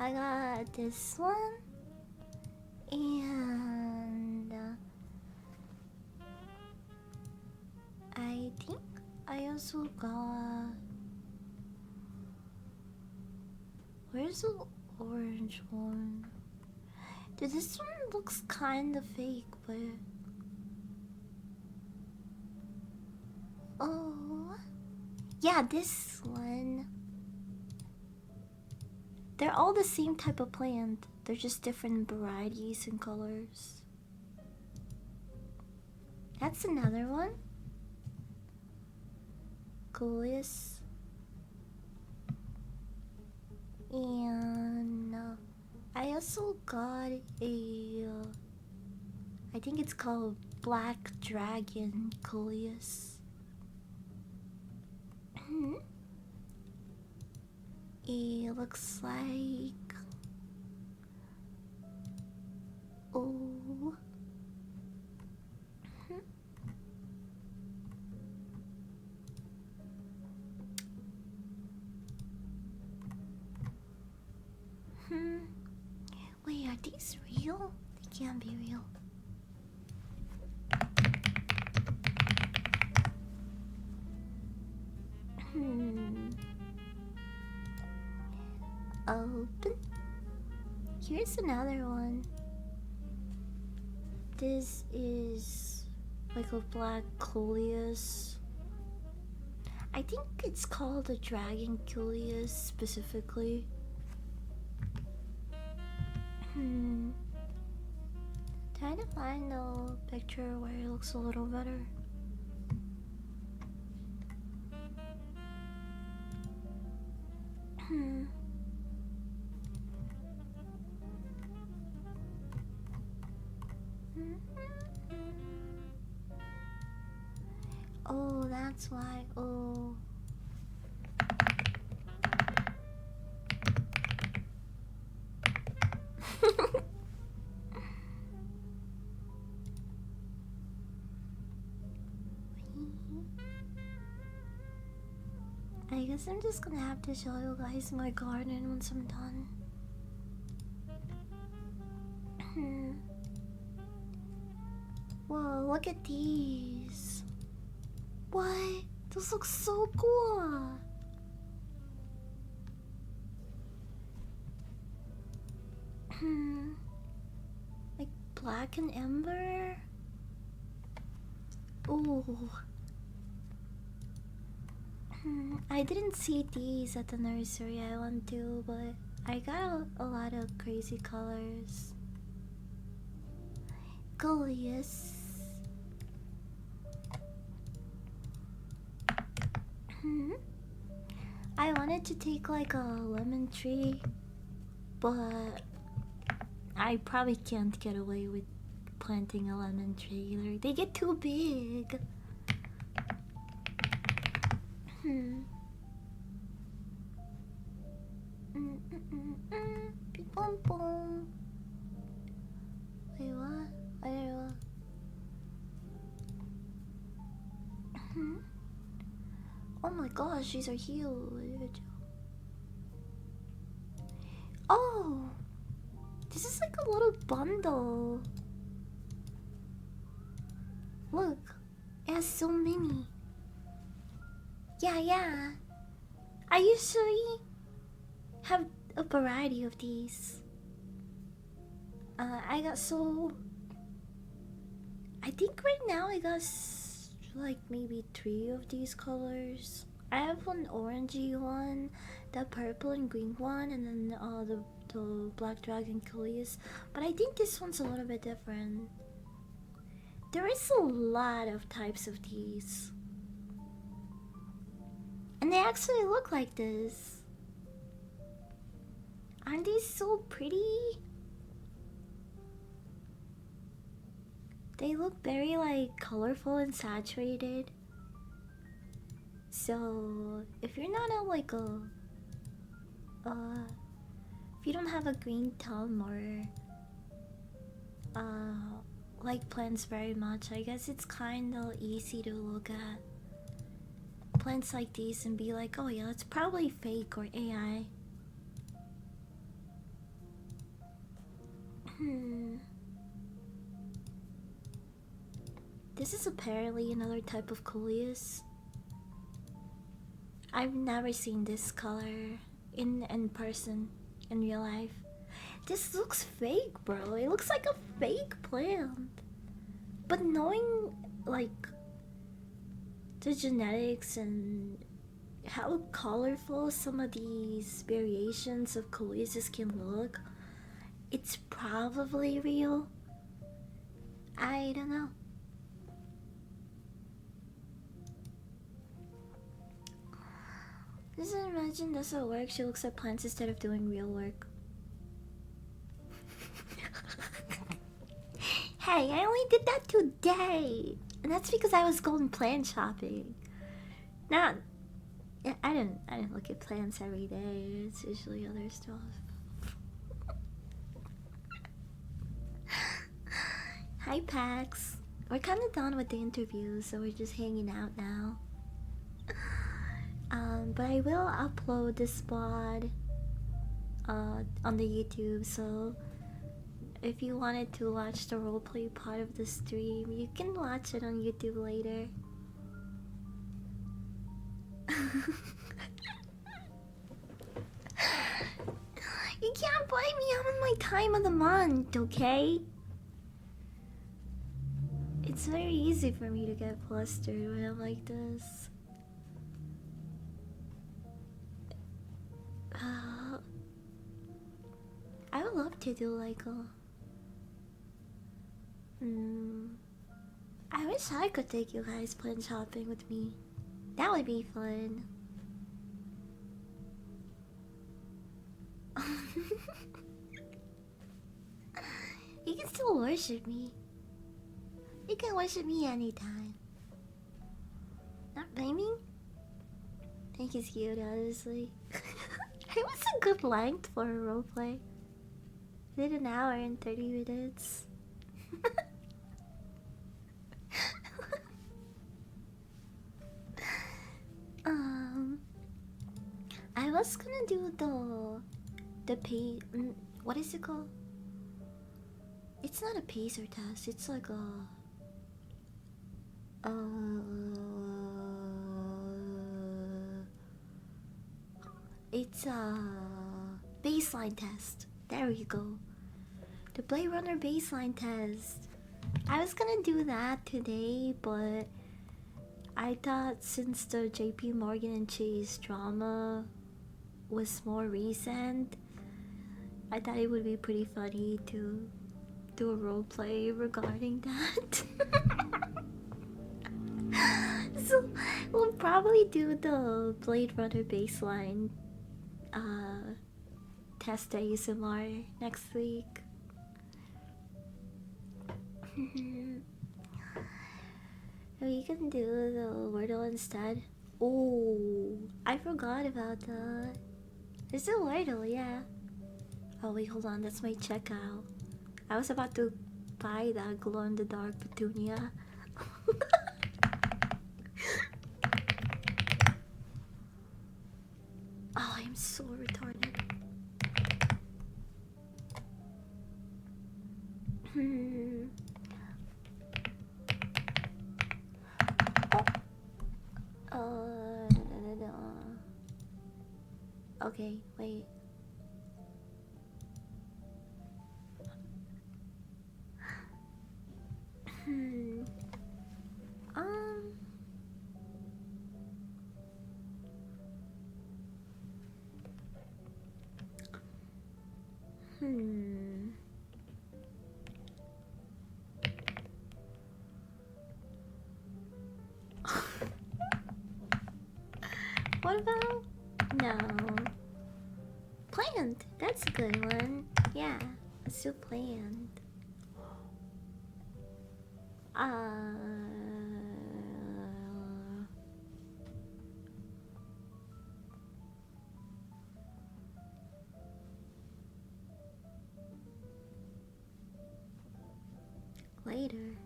I got this one. And I think I also got... Where's the orange one? Dude, this one looks kind of fake, but... Oh... Yeah, this one. They're all the same type of plant. They're just different varieties and colors. That's another one. Coolest. And I also got a... I think it's called Black Dragon Coleus. It looks like... Oh... Wait, are these real? They can't be real. Open. Here's another one. This is like a black Coleus. I think it's called a dragon Coleus specifically. Trying to find a picture where it looks a little better. Oh, that's why. Oh. I guess I'm just gonna have to show you guys my garden once I'm done. Whoa, look at these. What? Those look so cool. Like black and amber. Ooh. I didn't see these at the nursery I went to, but I got a lot of crazy colors. Coleus. I wanted to take like a lemon tree, but I probably can't get away with planting a lemon tree either. They get too big. Boom boom. Wait, what? Oh my gosh, these are huge. Oh, this is like a little bundle. Look, it has so many. Yeah. I usually have a variety of these. I think right now I got like maybe 3 of these colors. I have one orangey one, the purple and green one, and then the black dragon Coleus. But I think this one's a little bit different. There is a lot of types of these. And they actually look like this. Aren't these so pretty? They look very like colorful and saturated. So if you're not if you don't have a green thumb or like plants very much, I guess it's kind of easy to look at plants like these and be like, oh yeah, it's probably fake or AI. This is apparently another type of Coleus. I've never seen this color in person, in real life. This looks fake, bro. It looks like a fake plant. But knowing, like, the genetics and how colorful some of these variations of Coleus can look, it's probably real. I don't know. Just imagine that's how it works. She looks at plants instead of doing real work. Hey, I only did that today, and that's because I was going plant shopping. Not, I didn't look at plants every day. It's usually other stuff. Hi, Pax. We're kind of done with the interview, so we're just hanging out now. But I will upload this VOD on the YouTube, so if you wanted to watch the roleplay part of the stream, you can watch it on YouTube later. You can't blame me, I'm in my time of the month, okay? It's very easy for me to get flustered when I'm like this. I would love to do like a... I wish I could take you guys plane shopping with me. That would be fun. You can still worship me. You can worship me anytime. Not blaming? I think it's cute, honestly. It was a good length for a roleplay. Did an hour and 30 minutes. I was gonna do the pay. What is it called? It's not a pacer test. It's like a it's a baseline test. There we go. The Blade Runner baseline test. I was gonna do that today, but I thought since the JP Morgan and Chase drama was more recent, I thought it would be pretty funny to do a roleplay regarding that. So we'll probably do the Blade Runner baseline test ASMR next week. We can do the Wordle instead. Oh, I forgot about that. It's a Wordle, yeah. Oh wait, hold on, that's my checkout. I was about to buy that glow-in-the-dark petunia. Oh, I'm so retarded. Okay, wait. What about... No. Plant! That's a good one. Yeah, let's do plant. Later.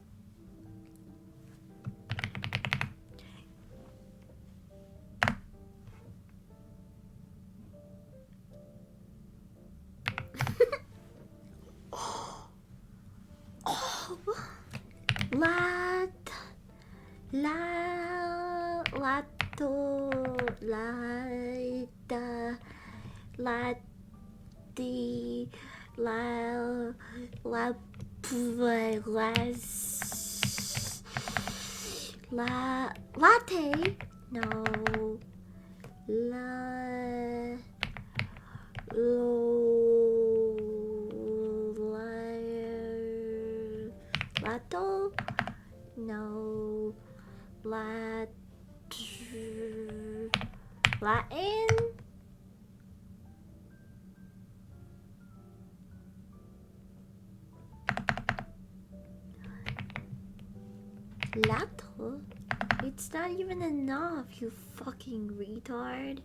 Latte? No. Lato? No. Latin? Lato? It's not even enough, you fucking retard.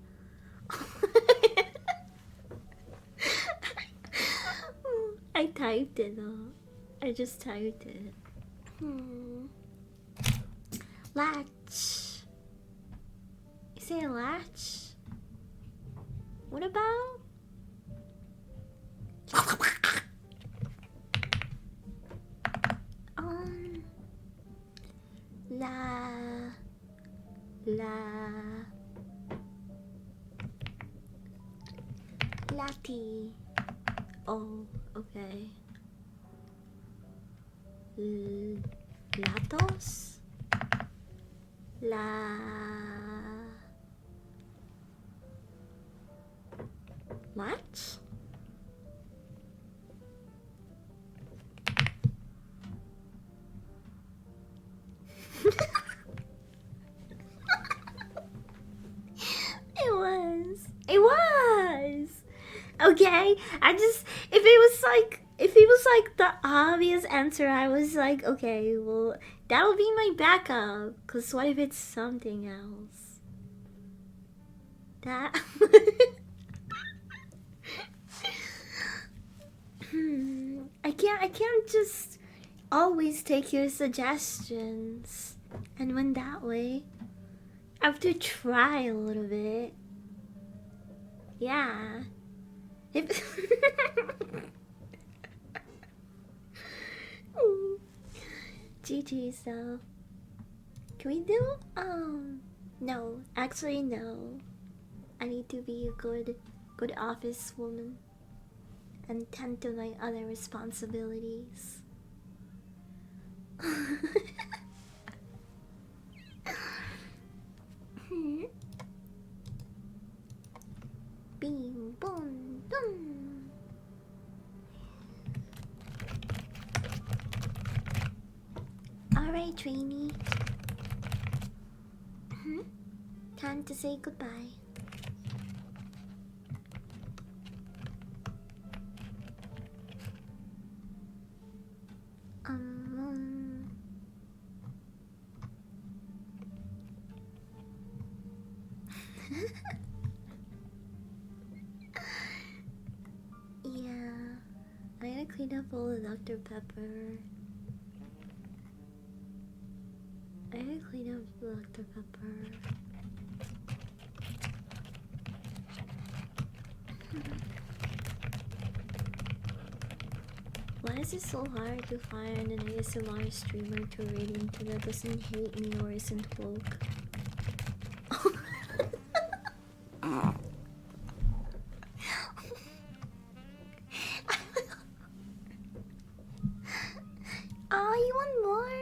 I typed it though. I just typed it. Latch. You say latch? What about? Lati. Oh, okay. Latos? What? It was. Okay, if it was like the obvious answer, I was like, okay, well, that'll be my backup. Cause what if it's something else? That. I can't just always take your suggestions and win that way. I have to try a little bit. Yeah. If GG's though. Can we do no, actually no. I need to be a good office woman and tend to my other responsibilities. Bing boom boom. Alright, trainee. Time to say goodbye. Yeah, I gotta clean up all the Dr. Pepper. I gotta clean up the Dr. Pepper. Why is it so hard to find an ASMR streamer to read into that doesn't hate me or isn't woke? Oh, you want more?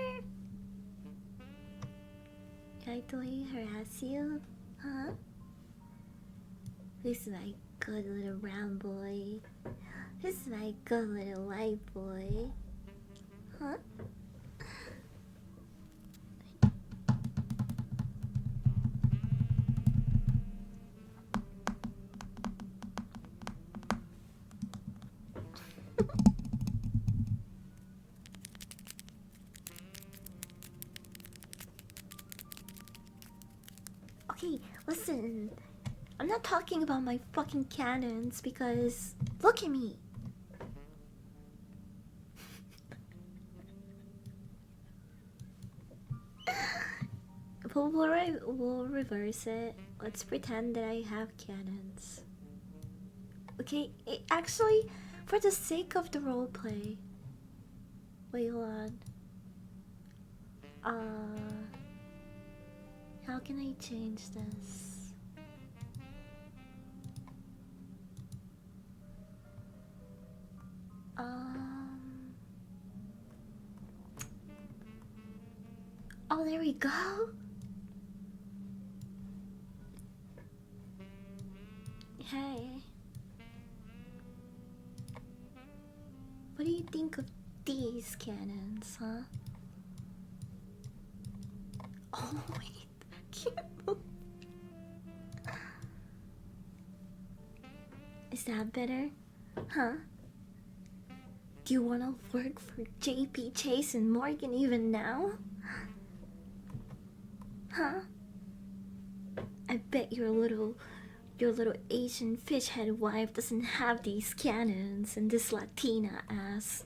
Can I totally harass you? Huh? Who's my good little brown boy? Who's my good little white boy? Huh? Okay, listen. I'm not talking about my fucking cannons because look at me. But we'll reverse it. Let's pretend that I have cannons. Okay, actually, for the sake of the roleplay. Wait, hold on. How can I change this? Oh, there we go. Hey. What do you think of these cannons, huh? Oh, wait. Can't move. Is that better? Huh? Do you wanna work for JP, Chase, and Morgan even now? Huh? I bet your little Asian fish head wife doesn't have these cannons and this Latina ass.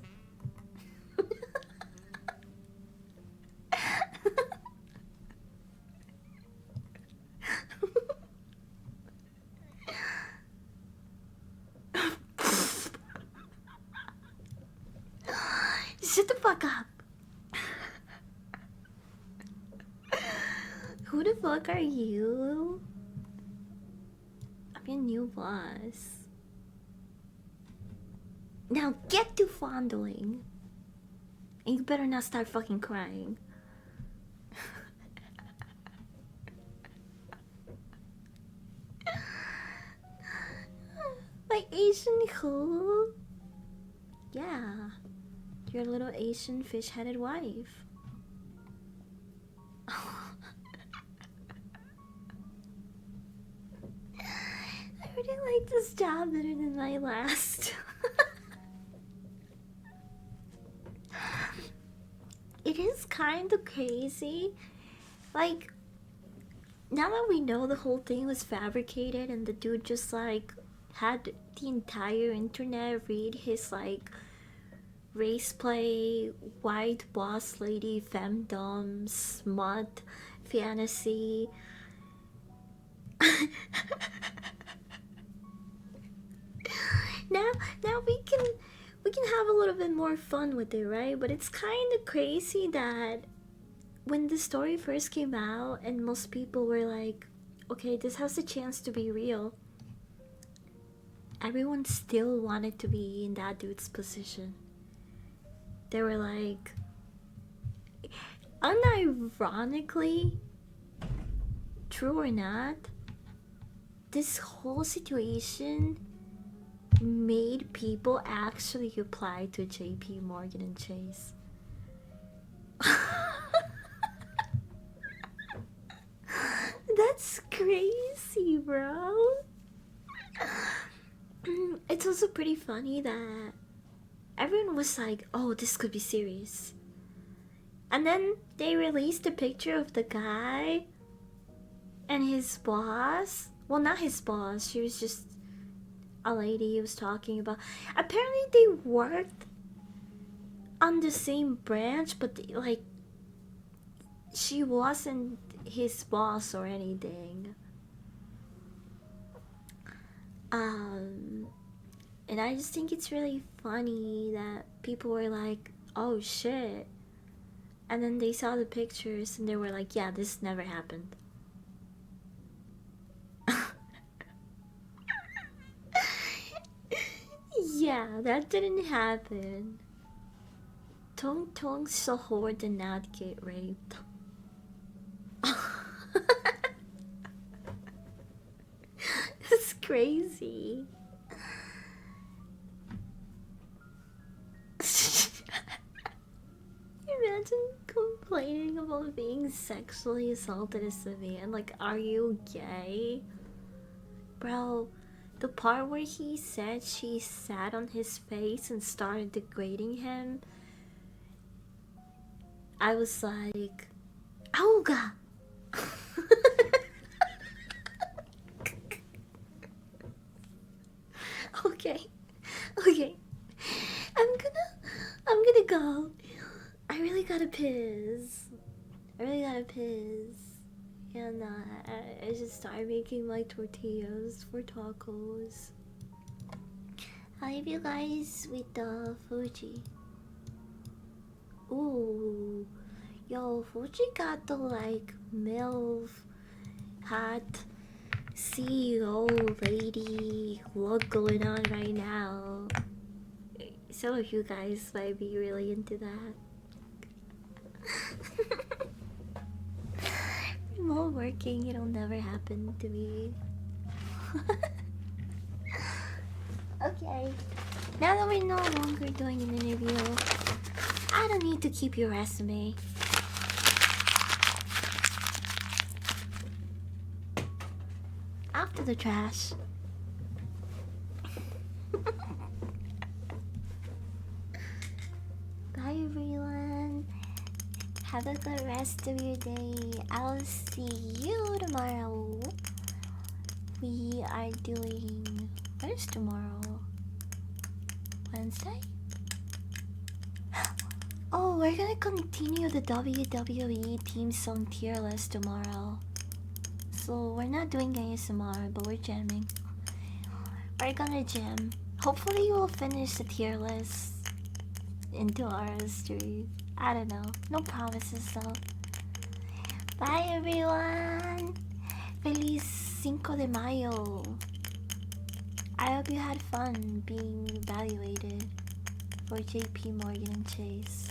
Shut the fuck up. Who the fuck are you? I'm your new boss. Now get to fondling. And you better not start fucking crying. My Asian who? Yeah, your little Asian fish-headed wife. I really like this job better than my last. It is kind of crazy. Like, now that we know the whole thing was fabricated and the dude just like had the entire internet read his like race play, white boss lady, femdom, smut, fantasy. now we can have a little bit more fun with it, right? But it's kind of crazy that when the story first came out and most people were like, okay, this has a chance to be real, everyone still wanted to be in that dude's position. They were like, unironically, true or not, this whole situation made people actually apply to JP Morgan and Chase. That's crazy, bro. It's also pretty funny that everyone was like, oh, this could be serious. And then they released a picture of the guy and his boss. Well, not his boss, she was just a lady he was talking about. Apparently they worked on the same branch, but like she wasn't his boss or anything. And I just think it's really funny that people were like, oh shit, and then they saw the pictures and they were like, yeah, this never happened. Yeah, that didn't happen. Tong Tong Sahor did not get raped. It's crazy. Imagine complaining about being sexually assaulted as a man. Like, are you gay? Bro, the part where he said she sat on his face and started degrading him, I was like, Auga! Okay. I'm gonna go. I really gotta piss. And I just started making my tortillas for tacos. I'll leave you guys with the Fuji. Ooh, yo, Fuji got the like MILF hot CEO lady look going on right now. Some of you guys might be really into that. Remote working, it'll never happen to me. Okay, now that we're no longer doing an interview, I don't need to keep your resume. After the trash. Bye everyone. Have a good rest of your day. I'll see you tomorrow. We are doing... What is tomorrow? Wednesday? Oh, we're gonna continue the WWE Team Song tier list tomorrow. So we're not doing ASMR, but we're jamming. We're gonna jam. Hopefully we'll finish the tier list in 2 hours, 3. I don't know. No promises though. Bye everyone! Feliz 5 de Mayo! I hope you had fun being evaluated for JP Morgan and Chase.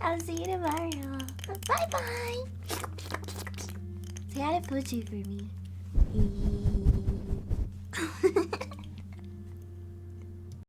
I'll see you tomorrow. Bye bye. Say hi to Fuji for me.